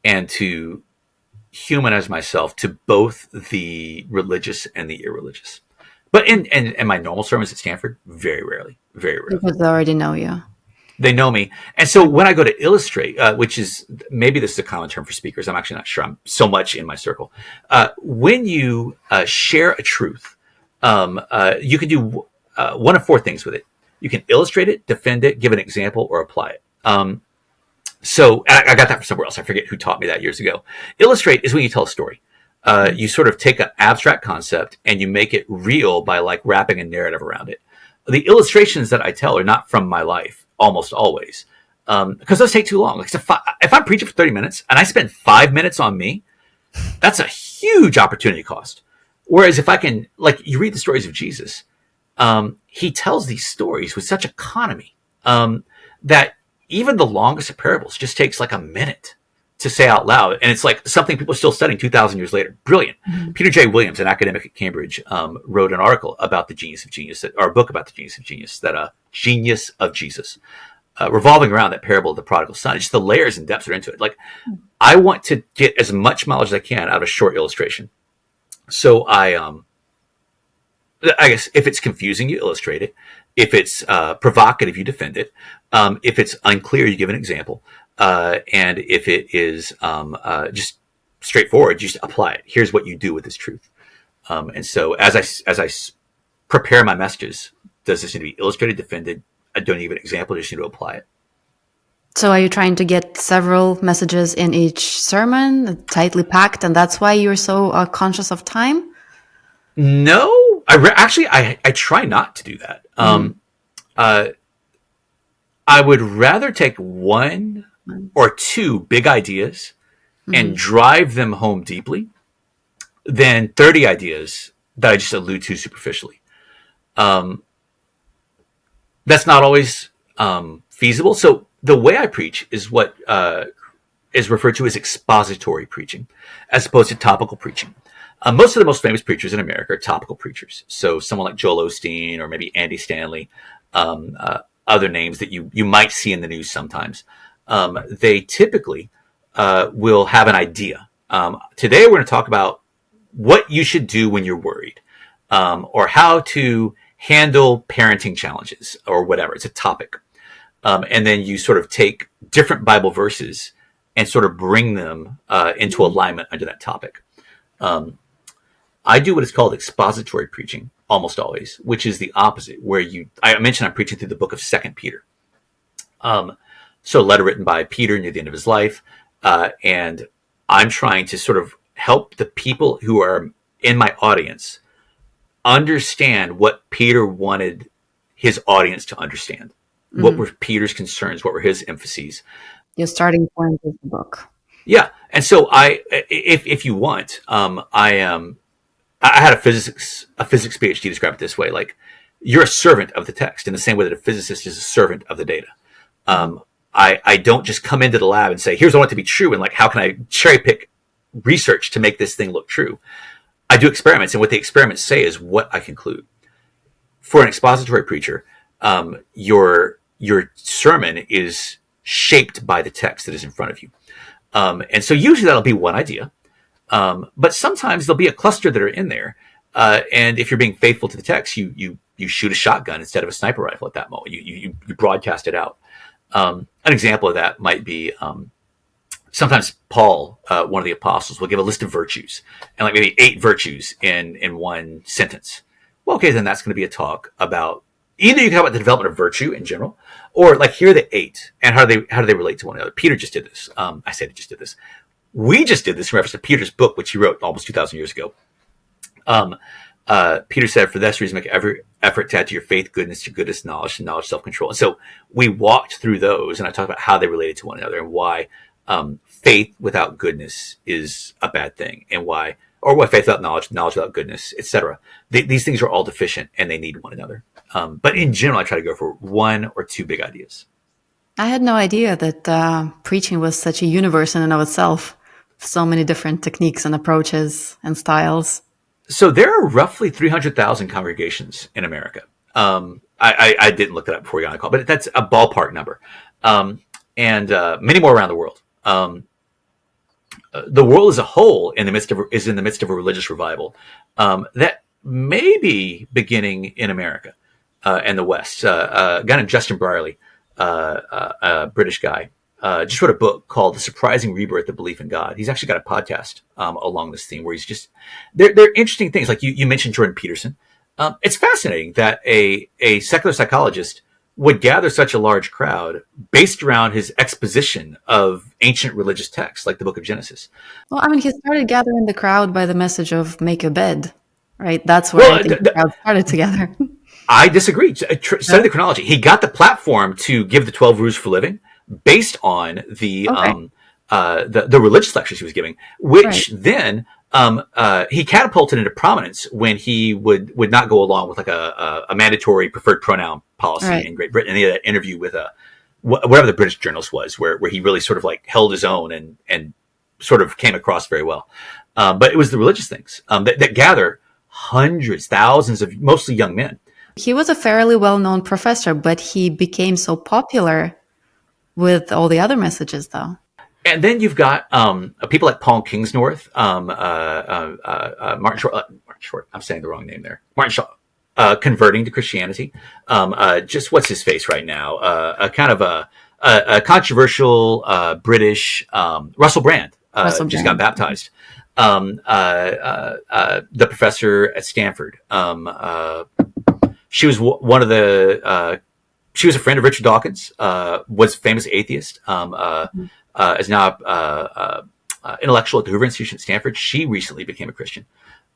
and to humanize myself to both the religious and the irreligious. But in my normal sermons at Stanford, very rarely. Because they already know you. They know me. And so when I go to illustrate, which is, maybe this is a common term for speakers, I'm actually not sure, I'm so much in my circle. When you share a truth, you can do one of four things with it. You can illustrate it, defend it, give an example, or apply it. So I got that from somewhere else. I forget who taught me that years ago. Illustrate is when you tell a story. You sort of take an abstract concept and you make it real by like wrapping a narrative around it. The illustrations that I tell are not from my life, almost always, because those take too long. Like if I'm preaching for 30 minutes and I spend 5 minutes on me, that's a huge opportunity cost. Whereas if I can, like, you read the stories of Jesus, he tells these stories with such economy that even the longest of parables just takes like a minute to say out loud. And it's like something people are still studying 2,000 years later. Brilliant. Mm-hmm. Peter J. Williams, an academic at Cambridge, wrote an article about the genius of genius, or a book about the genius of genius, genius of Jesus, revolving around that parable of the prodigal son. It's just the layers and depths that are into it. Like, I want to get as much knowledge as I can out of a short illustration. So I guess if it's confusing, you illustrate it. If it's provocative, you defend it. If it's unclear, you give an example. And if it is just straightforward, you just apply it. Here's what you do with this truth. And so as I prepare my messages, does this need to be illustrated, defended? I don't need an example. I just need to apply it. So are you trying to get several messages in each sermon, tightly packed, and that's why you're so conscious of time? No, I try not to do that. I would rather take one or two big ideas and drive them home deeply than 30 ideas that I just allude to superficially. That's not always feasible. So the way I preach is what is referred to as expository preaching, as opposed to topical preaching. Most of the most famous preachers in America are topical preachers. So someone like Joel Osteen or maybe Andy Stanley, other names that you might see in the news sometimes. They typically will have an idea. Today we're going to talk about what you should do when you're worried, or how to handle parenting challenges or whatever. It's a topic. And then you sort of take different Bible verses and sort of bring them into alignment under that topic. I do what is called expository preaching almost always, which is the opposite, where I mentioned I'm preaching through the book of 2 Peter. So a letter written by Peter near the end of his life. And I'm trying to sort of help the people who are in my audience understand what Peter wanted his audience to understand. Mm-hmm. What were Peter's concerns? What were his emphases? Your starting point is the book. Yeah. And so if you want, I had a physics PhD describe it this way: like, you're a servant of the text in the same way that a physicist is a servant of the data. I don't just come into the lab and say, here's what I want to be true, and like, how can I cherry pick research to make this thing look true. I do experiments, and what the experiments say is what I conclude. For an expository preacher, your sermon is shaped by the text that is in front of you. And so usually that'll be one idea. But sometimes there'll be a cluster that are in there. And if you're being faithful to the text, you shoot a shotgun instead of a sniper rifle at that moment. You broadcast it out. An example of that might be sometimes Paul, one of the apostles, will give a list of virtues and like maybe 8 virtues in one sentence. Well, okay, then that's going to be a talk about either you can talk about the development of virtue in general, or like here are the 8 and how do they relate to one another. Peter just did this. I said he just did this. We just did this in reference to Peter's book, which he wrote almost 2,000 years ago. Peter said, for this reason, make every effort to add to your faith goodness, to goodness knowledge, and knowledge self-control. And so we walked through those, and I talked about how they related to one another and why faith without goodness is a bad thing, and why faith without knowledge, knowledge without goodness, etc. These things are all deficient, and they need one another. But in general, I try to go for 1 or 2 big ideas. I had no idea that preaching was such a universe in and of itself. So many different techniques and approaches and styles. So there are roughly 300,000 congregations in America. I didn't look that up before you got on the call, but that's a ballpark number. And many more around the world. The world as a whole is in the midst of a religious revival that may be beginning in America and the West. A guy named Justin Brierley, a British guy, just wrote a book called The Surprising Rebirth of Belief in God. He's actually got a podcast along this theme where he's just, they're interesting things. Like you mentioned Jordan Peterson. It's fascinating that a secular psychologist would gather such a large crowd based around his exposition of ancient religious texts, like the book of Genesis. Well, I mean, he started gathering the crowd by the message of make a bed, right? That's where I think the crowd started together. I disagree. Study the chronology. He got the platform to give the 12 rules for living based on the religious lectures he was giving, which then he catapulted into prominence when he would not go along with like a mandatory preferred pronoun policy in Great Britain. And he had that interview with whatever the British journalist was, where he really sort of like held his own and sort of came across very well. But it was the religious things that gather hundreds, thousands of mostly young men. He was a fairly well-known professor, but he became so popular with all the other messages, though. And then you've got people like Paul Kingsnorth, Martin Short. I'm saying the wrong name there. Martin Shaw, converting to Christianity. Just what's his face right now? A kind of a controversial British Russell Brand. Just got baptized. The professor at Stanford. She was one of the. She was a friend of Richard Dawkins. Was a famous atheist. Is now intellectual at the Hoover Institution at Stanford. She recently became a Christian.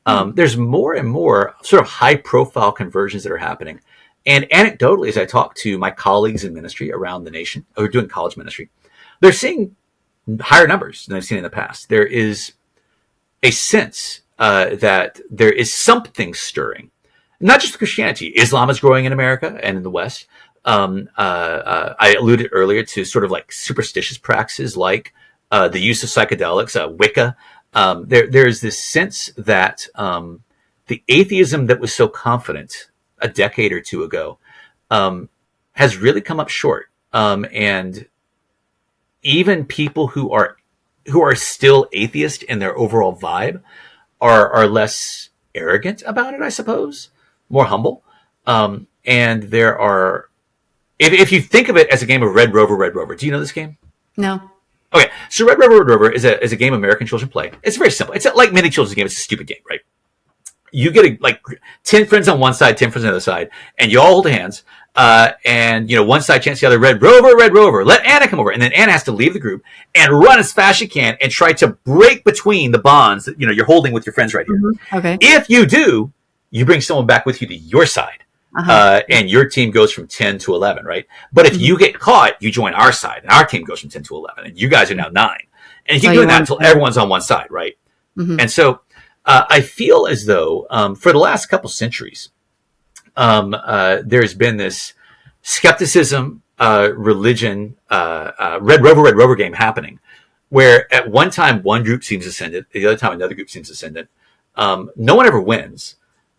There's more and more sort of high-profile conversions that are happening. And anecdotally, as I talk to my colleagues in ministry around the nation who are doing college ministry, they're seeing higher numbers than I've seen in the past. There is a sense that there is something stirring. Not just Christianity. Islam is growing in America and in the West. I alluded earlier to sort of like superstitious practices like the use of psychedelics, Wicca. There's this sense that the atheism that was so confident a decade or two ago has really come up short. And even people who are still atheist in their overall vibe are less arrogant about it, I suppose, more humble. And there are, if you think of it as a game of Red Rover, do you know this game? No. Okay, so Red Rover is a game American children play. It's very simple. It's like many children's game. It's a stupid game, right? You get 10 friends on one side, 10 friends on the other side, and you all hold hands. And one side chants the other, Red Rover, let Anna come over. And then Anna has to leave the group and run as fast as you can and try to break between the bonds that you're holding with your friends right here. Mm-hmm. Okay. If you do, you bring someone back with you to your side. And your team goes from 10 to 11, right? But if you get caught, you join our side, and our team goes from 10 to 11, and you guys are now 9. And you keep doing that until everyone's on one side, right? Mm-hmm. And so I feel as though for the last couple centuries, there's been this skepticism, religion, Red Rover game happening where at one time one group seems ascendant, the other time another group seems ascendant. No one ever wins.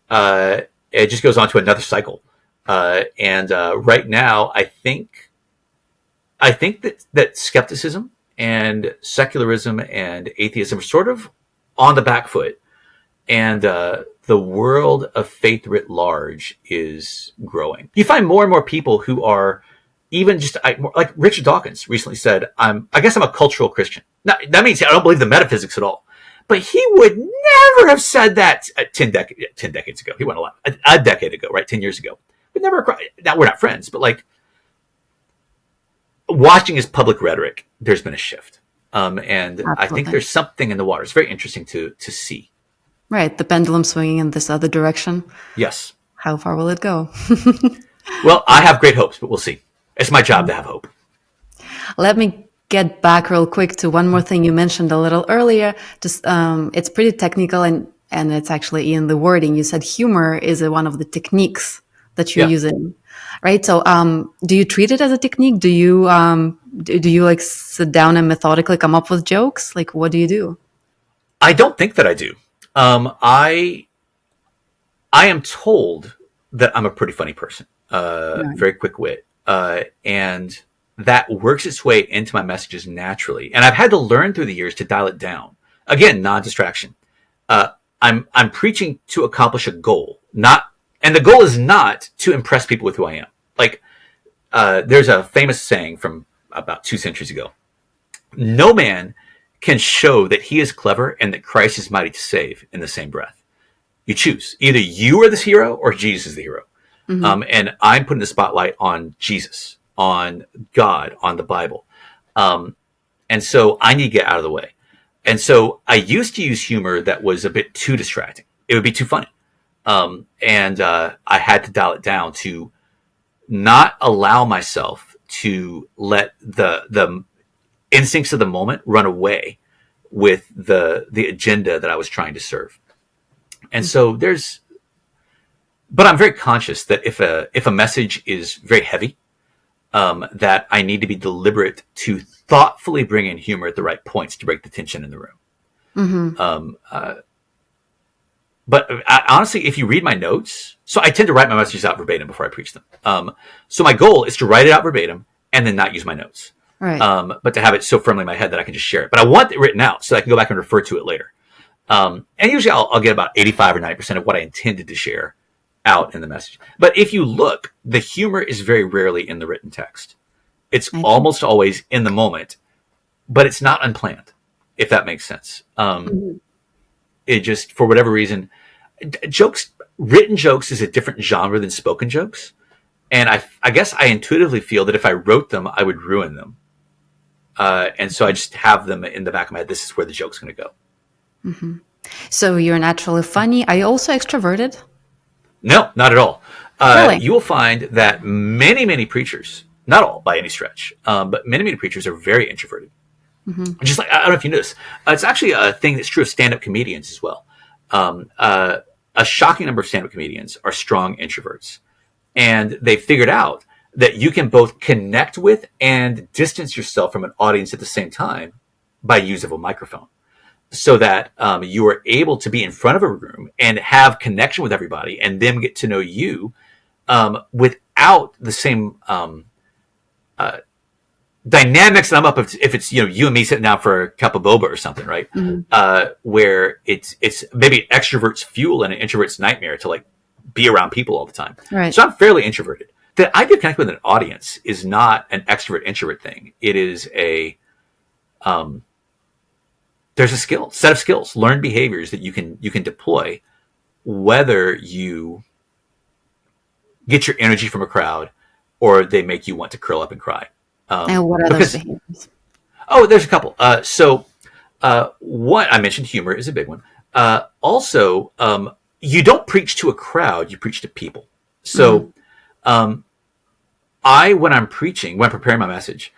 It just goes on to another cycle. And right now, I think that skepticism and secularism and atheism are sort of on the back foot, and the world of faith writ large is growing. You find more and more people who are even just like Richard Dawkins recently said, I guess I'm a cultural Christian. Now, that means I don't believe the metaphysics at all. But he would never have said that 10 decades ago. He went a decade ago, right? 10 years ago. But never, now we're not friends, but like watching his public rhetoric, there's been a shift. And absolutely. I think there's something in the water. It's very interesting to see. Right. The pendulum swinging in this other direction. Yes. How far will it go? Well, I have great hopes, but we'll see. It's my job to have hope. Let me get back real quick to one more thing you mentioned a little earlier. Just it's pretty technical, and it's actually in the wording. You said humor is one of the techniques that you're using, right? So do you treat it as a technique? Do you like sit down and methodically come up with jokes? Like, what do you do? I don't think that I do. I am told that I'm a pretty funny person, very quick wit, and that works its way into my messages naturally. And I've had to learn through the years to dial it down. Again, non-distraction. I'm preaching to accomplish a goal, and the goal is not to impress people with who I am. Like, there's a famous saying from about 2 centuries ago. No man can show that he is clever and that Christ is mighty to save in the same breath. You choose. Either you are this hero or Jesus is the hero. Mm-hmm. And I'm putting the spotlight on Jesus, on God, on the Bible. And so I need to get out of the way. And so I used to use humor that was a bit too distracting. It would be too funny. And I had to dial it down to not allow myself to let the instincts of the moment run away with the agenda that I was trying to serve. And so but I'm very conscious that if a message is very heavy, that I need to be deliberate to thoughtfully bring in humor at the right points to break the tension in the room. Mm-hmm. But honestly, if you read my notes, so I tend to write my messages out verbatim before I preach them. So my goal is to write it out verbatim and then not use my notes. Right. But to have it so firmly in my head that I can just share it. But I want it written out so I can go back and refer to it later. And usually I'll get about 85 or 90% of what I intended to share out in the message. But if you look, the humor is very rarely in the written text. It's almost always in the moment, but it's not unplanned, if that makes sense. It just, for whatever reason, written jokes is a different genre than spoken jokes. And I guess I intuitively feel that if I wrote them, I would ruin them. And so I just have them in the back of my head. This is where the joke's going to go. Mm-hmm. So you're naturally funny. Are you also extroverted? No, not at all. Really? You will find that many, many preachers, not all by any stretch, but many, many preachers are very introverted. Mm-hmm. Just like, I don't know if you know this. It's actually a thing that's true of stand-up comedians as well. A shocking number of stand-up comedians are strong introverts. And they figured out that you can both connect with and distance yourself from an audience at the same time by use of a microphone. So that you are able to be in front of a room and have connection with everybody and them get to know you without the same dynamics that I'm up if it's you and me sitting down for a cup of boba or something, right? Mm-hmm. Where it's maybe an extrovert's fuel and an introvert's nightmare to like be around people all the time. Right. So I'm fairly introverted. The idea of connecting with an audience is not an extrovert introvert thing. It is there's a set of skills, learned behaviors that you can deploy, whether you get your energy from a crowd or they make you want to curl up and cry. And what are those behaviors? Oh, there's a couple. One, I mentioned humor is a big one. Also, you don't preach to a crowd, you preach to people. So when I'm preparing my message,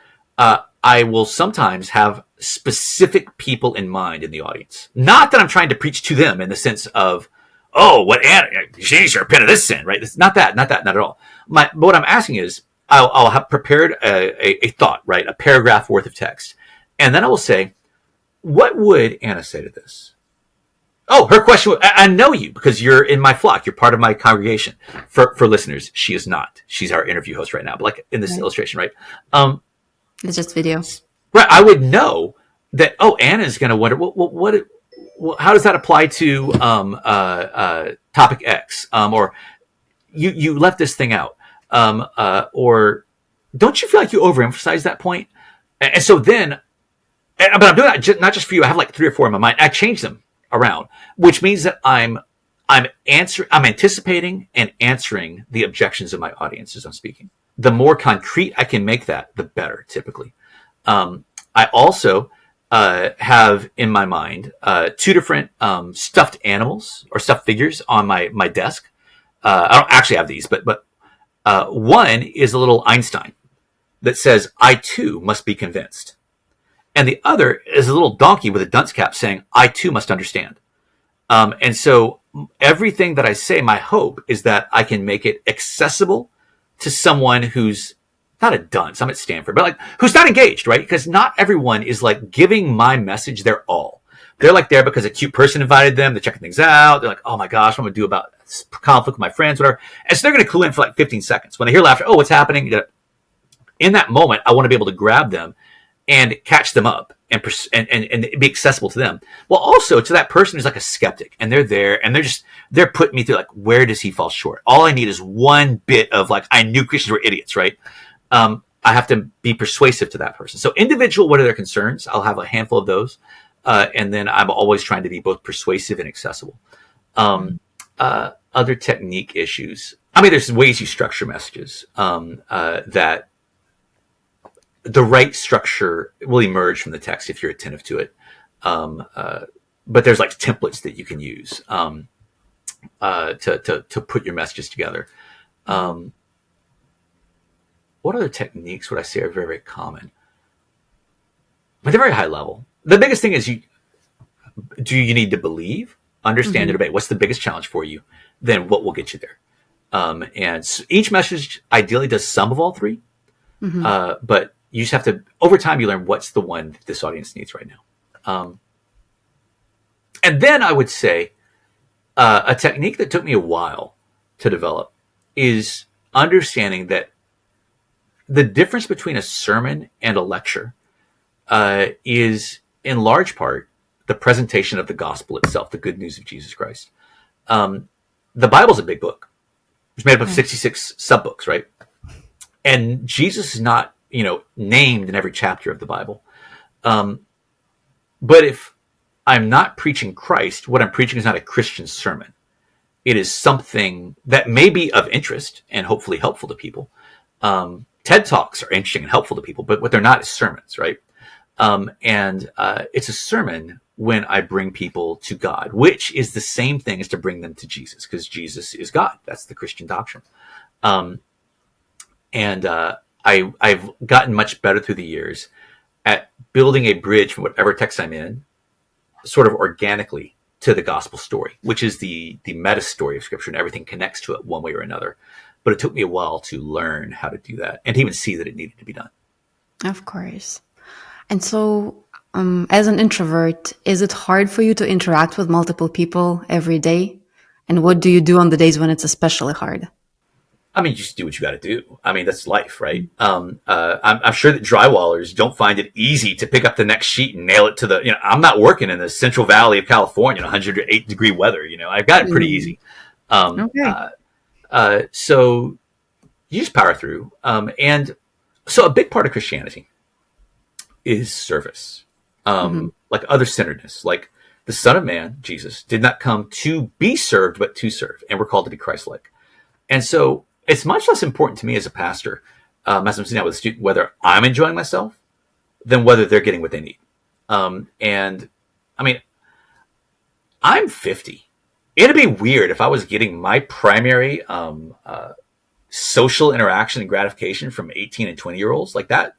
I will sometimes have specific people in mind in the audience. Not that I'm trying to preach to them in the sense of, oh, what Anna, she's repent of this sin, right? It's not at all. But what I'm asking is, I'll have prepared a thought, right? A paragraph worth of text. And then I will say, what would Anna say to this? Oh, her question. I know you because you're in my flock. You're part of my congregation. For listeners, she is not. She's our interview host right now. But like in this illustration, right? It's just video. Right. I would know that. Oh, Anna's going to wonder what how does that apply to topic X? Or you left this thing out. Or don't you feel like you overemphasize that point? And so then, but I'm doing that not just for you. I have like 3 or 4 in my mind. I change them around, which means that I'm anticipating and answering the objections of my audience as I'm speaking. The more concrete I can make that, the better, typically. I also have in my mind 2 different stuffed animals or stuffed figures on my desk. I don't actually have these, but one is a little Einstein that says, "I too must be convinced." And the other is a little donkey with a dunce cap saying, "I too must understand." And so everything that I say, my hope is that I can make it accessible to someone who's not a dunce. I'm at Stanford, but like who's not engaged, right? Because not everyone is like giving my message their all. They're like there because a cute person invited them. They're checking things out. They're like, "Oh my gosh, what am I going to do about this conflict with my friends, whatever." And so they're going to clue in for like 15 seconds. When they hear laughter, "Oh, what's happening?" In that moment, I want to be able to grab them and catch them up and be accessible to them. Well, also to that person who's like a skeptic and they're there and they're putting me through like, where does he fall short? All I need is one bit of like, I knew Christians were idiots, right? I have to be persuasive to that person. So individual, what are their concerns? I'll have a handful of those. And then I'm always trying to be both persuasive and accessible. Other technique issues. I mean, there's ways you structure messages that the right structure will emerge from the text if you're attentive to it. But there's like templates that you can use to put your messages together. What other techniques would I say are very, very common? But they're very high level. The biggest thing is do you need to believe, understand, and obey? What's the biggest challenge for you? Then what will get you there? And each message ideally does some of all 3. But you just have to, over time, you learn what's the one that this audience needs right now. And then I would say a technique that took me a while to develop is understanding that the difference between a sermon and a lecture is in large part the presentation of the gospel itself, the good news of Jesus Christ. The Bible's a big book. It's made up of 66 subbooks, right? And Jesus is not, named in every chapter of the Bible. But if I'm not preaching Christ, what I'm preaching is not a Christian sermon. It is something that may be of interest and hopefully helpful to people. TED Talks are interesting and helpful to people, but what they're not is sermons, right? And it's a sermon when I bring people to God, which is the same thing as to bring them to Jesus, because Jesus is God. That's the Christian doctrine. I've gotten much better through the years at building a bridge from whatever text I'm in, sort of organically, to the gospel story, which is the meta story of Scripture, and everything connects to it one way or another. But it took me a while to learn how to do that and to even see that it needed to be done. Of course. And so, as an introvert, is it hard for you to interact with multiple people every day? And what do you do on the days when it's especially hard? I mean, you just do what you got to do. I mean, that's life, right? I'm sure that drywallers don't find it easy to pick up the next sheet and nail it to the, I'm not working in the Central Valley of California, 108-degree weather. I've got it pretty easy. So you just power through. And so a big part of Christianity is service, like other-centeredness, like the Son of Man, Jesus, did not come to be served, but to serve. And we're called to be Christ-like. And so it's much less important to me as a pastor, as I'm sitting out with a student, whether I'm enjoying myself than whether they're getting what they need. And I mean, I'm 50. It'd be weird if I was getting my primary social interaction and gratification from 18 and 20-year-olds like that.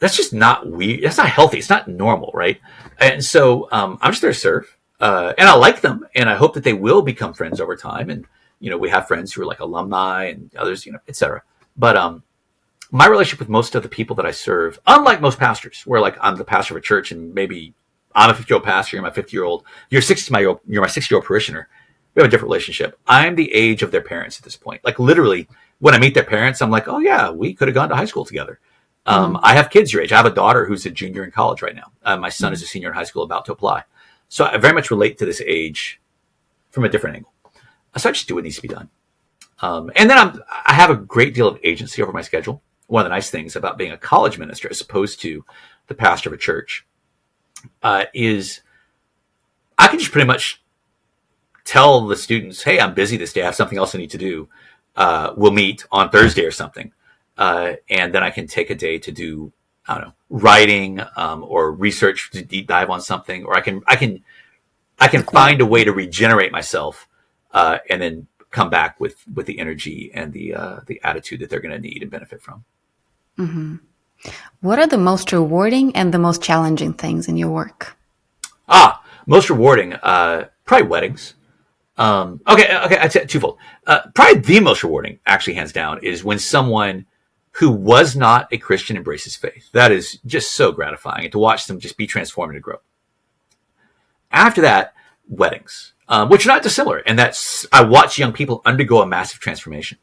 That's just not weird. That's not healthy. It's not normal, right? And so I'm just there to serve. And I like them. And I hope that they will become friends over time. And we have friends who are like alumni and others, et cetera. But my relationship with most of the people that I serve, unlike most pastors, where like I'm the pastor of a church and maybe I'm a 50-year-old pastor. You're my 50-year-old. You're 60-year-old. You're my 60-year-old parishioner. We have a different relationship. I'm the age of their parents at this point. Like literally, when I meet their parents, I'm like, oh yeah, we could have gone to high school together. I have kids your age. I have a daughter who's a junior in college right now. My son is a senior in high school about to apply. So I very much relate to this age from a different angle. So I just do what needs to be done. And then I have a great deal of agency over my schedule. One of the nice things about being a college minister as opposed to the pastor of a church is I can just pretty much tell the students, hey, I'm busy this day. I have something else I need to do. We'll meet on Thursday or something. And then I can take a day to do, I don't know, writing or research to deep dive on something, or I can find a way to regenerate myself and then come back with the energy and the attitude that they're going to need and benefit from. Mm-hmm. What are the most rewarding and the most challenging things in your work? Most rewarding, probably weddings. Okay, I'd say twofold. Probably the most rewarding, actually, hands down, is when someone who was not a Christian embraces faith. That is just so gratifying, and to watch them just be transformed and grow. After that, weddings, which are not dissimilar, and I watch young people undergo a massive transformation.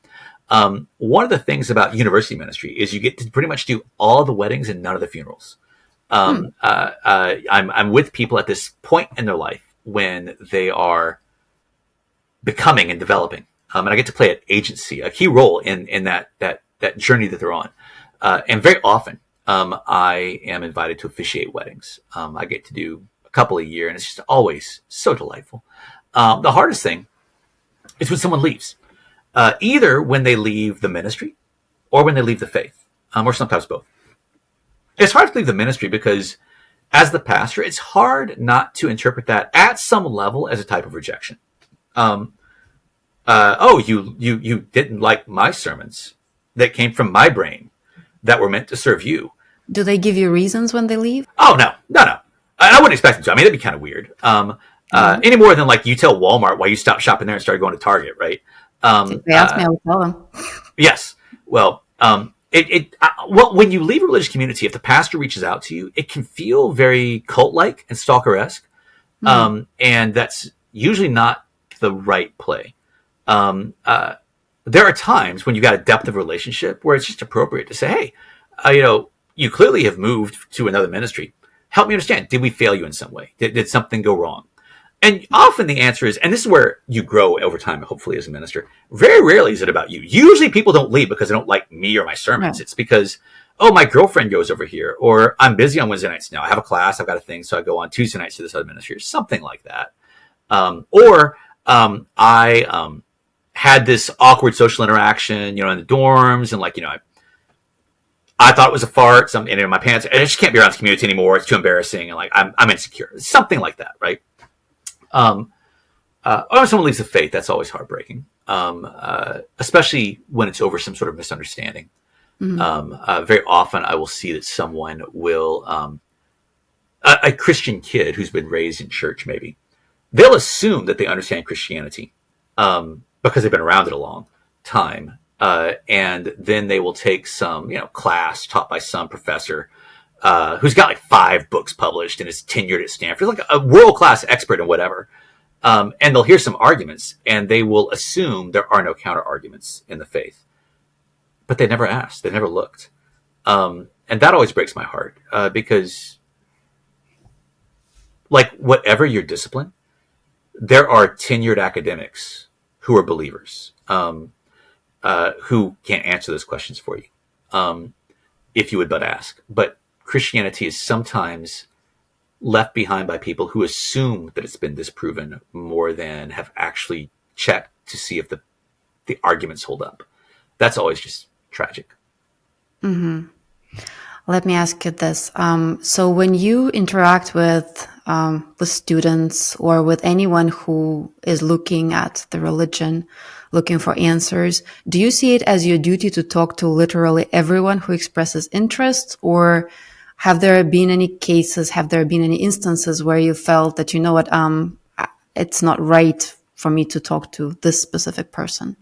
One of the things about university ministry is you get to pretty much do all the weddings and none of the funerals. I'm with people at this point in their life when they are becoming and developing, and I get to play an agency, a key role in that journey that they're on. And very often, I am invited to officiate weddings. I get to do a couple a year, and it's just always so delightful. The hardest thing is when someone leaves, either when they leave the ministry or when they leave the faith, or sometimes both. It's hard to leave the ministry because as the pastor, it's hard not to interpret that at some level as a type of rejection. You didn't like my sermons that came from my brain that were meant to serve you. Do they give you reasons when they leave? Oh, no. I wouldn't expect them to. I mean, that'd be kind of weird. Any more than like you tell Walmart why you stopped shopping there and started going to Target, right? If they ask me, I would tell them. Yes. Well, when you leave a religious community, if the pastor reaches out to you, it can feel very cult-like and stalker-esque. And that's usually not the right play. There are times when you got a depth of relationship where it's just appropriate to say, hey, you clearly have moved to another ministry. Help me understand. Did we fail you in some way? Did something go wrong? And often the answer is, and this is where you grow over time, hopefully, as a minister. Very rarely is it about you. Usually people don't leave because they don't like me or my sermons. Right. It's because, my girlfriend goes over here, or I'm busy on Wednesday nights now. I have a class, I've got a thing, so I go on Tuesday nights to this other ministry, or something like that. I had this awkward social interaction, in the dorms, and I thought it was a fart. In my pants, I just can't be around this community anymore. It's too embarrassing, and I'm insecure. Something like that, right? Or when someone leaves the faith, that's always heartbreaking, especially when it's over some sort of misunderstanding. Mm-hmm. Very often, I will see that someone will, a Christian kid who's been raised in church, maybe, they'll assume that they understand Christianity because they've been around it a long time. And then they will take some, class taught by some professor who's got like 5 books published and is tenured at Stanford, like a world-class expert in whatever. And they'll hear some arguments and they will assume there are no counter arguments in the faith. But they never asked, they never looked. And that always breaks my heart because whatever your discipline, there are tenured academics who are believers, who can't answer those questions for you, if you would but ask. But Christianity is sometimes left behind by people who assume that it's been disproven more than have actually checked to see if the arguments hold up. That's always just tragic. Mm-hmm. Let me ask you this. So when you interact with students or with anyone who is looking at the religion, looking for answers, do you see it as your duty to talk to literally everyone who expresses interest, or have there been any instances where you felt that, it's not right for me to talk to this specific person?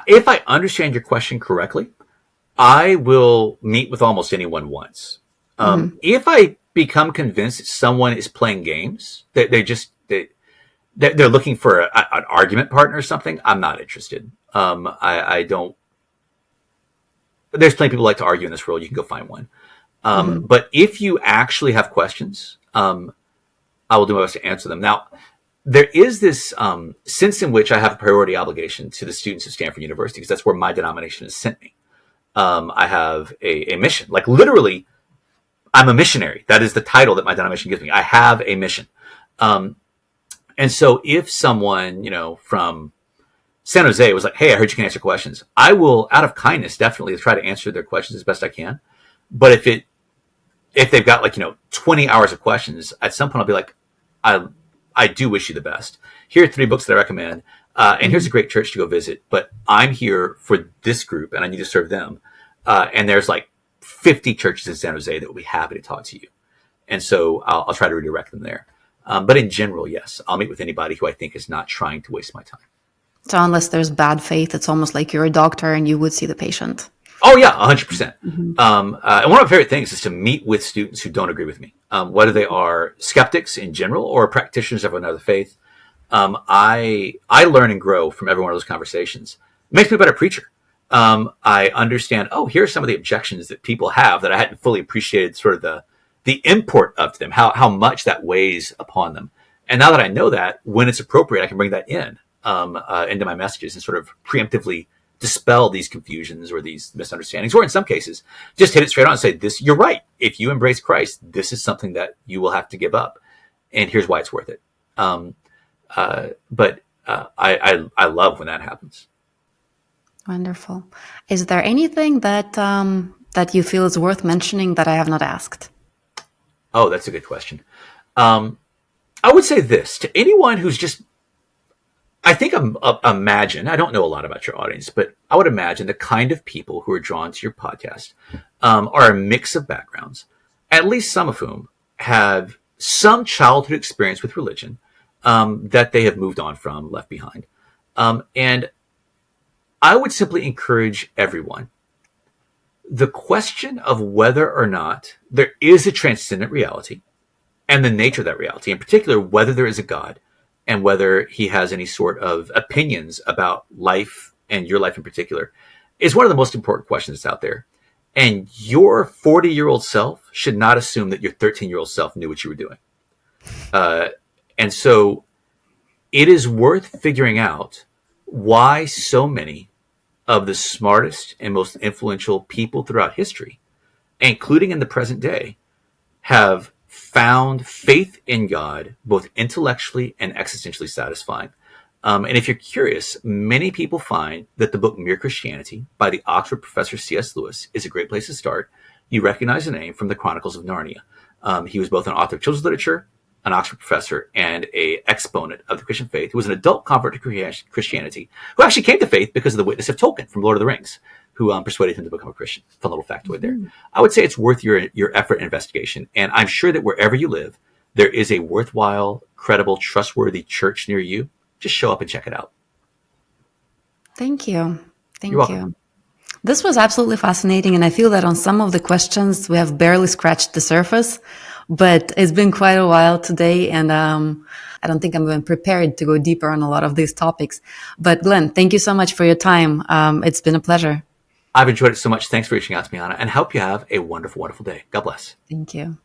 If I understand your question correctly, I will meet with almost anyone once. If I become convinced that someone is playing games, they're looking for an argument partner or something, I'm not interested. I don't. There's plenty of people who like to argue in this world. You can go find one. But if you actually have questions, I will do my best to answer them. Now, there is this sense in which I have a priority obligation to the students of Stanford University, because that's where my denomination has sent me. I have a mission. Like, literally, I'm a missionary. That is the title that my denomination gives me. I have a mission. And so if someone, from San Jose was like, hey, I heard you can answer questions, I will, out of kindness, definitely try to answer their questions as best I can. But if they've got 20 hours of questions, at some point I'll be like, I do wish you the best. Here are 3 books that I recommend. And here's a great church to go visit. But I'm here for this group and I need to serve them. And there's 50 churches in San Jose that will be happy to talk to you. And so I'll try to redirect them there. But in general, yes, I'll meet with anybody who I think is not trying to waste my time. So unless there's bad faith, it's almost like you're a doctor and you would see the patient. Oh, yeah, 100%. And one of my favorite things is to meet with students who don't agree with me, whether they are skeptics in general or practitioners of another faith. I learn and grow from every one of those conversations. It makes me a better preacher. I understand, here are some of the objections that people have that I hadn't fully appreciated, sort of the import of them, how much that weighs upon them. And now that I know that, when it's appropriate, I can bring that into my messages and sort of preemptively dispel these confusions or these misunderstandings, or in some cases, just hit it straight on and say, you're right. If you embrace Christ, this is something that you will have to give up. And here's why it's worth it. But I love when that happens. Wonderful. Is there anything that you feel is worth mentioning that I have not asked? Oh, that's a good question. I would say this to anyone who's just, I think imagine, I don't know a lot about your audience, but I would imagine the kind of people who are drawn to your podcast are a mix of backgrounds, at least some of whom have some childhood experience with religion that they have moved on from, left behind. And I would simply encourage everyone. The question of whether or not there is a transcendent reality and the nature of that reality, in particular, whether there is a God and whether he has any sort of opinions about life and your life in particular, is one of the most important questions that's out there. And your 40-year-old self should not assume that your 13-year-old self knew what you were doing. And so it is worth figuring out why so many of the smartest and most influential people throughout history, including in the present day, have found faith in God both intellectually and existentially satisfying. And if you're curious, many people find that the book Mere Christianity by the Oxford professor C.S. Lewis is a great place to start. You recognize the name from the Chronicles of Narnia. He was both an author of children's literature, an Oxford professor, and an exponent of the Christian faith, who was an adult convert to Christianity, who actually came to faith because of the witness of Tolkien from Lord of the Rings, who persuaded him to become a Christian. Fun little factoid there. I would say it's worth your effort and investigation. And I'm sure that wherever you live, there is a worthwhile, credible, trustworthy church near you. Just show up and check it out. Thank you. Thank You're welcome. you. This was absolutely fascinating. And I feel that on some of the questions, we have barely scratched the surface. But it's been quite a while today, and I don't think I'm even prepared to go deeper on a lot of these topics. But Glen, thank you so much for your time. It's been a pleasure. I've enjoyed it so much. Thanks for reaching out to me, Anna, and hope you have a wonderful, wonderful day. God bless. Thank you.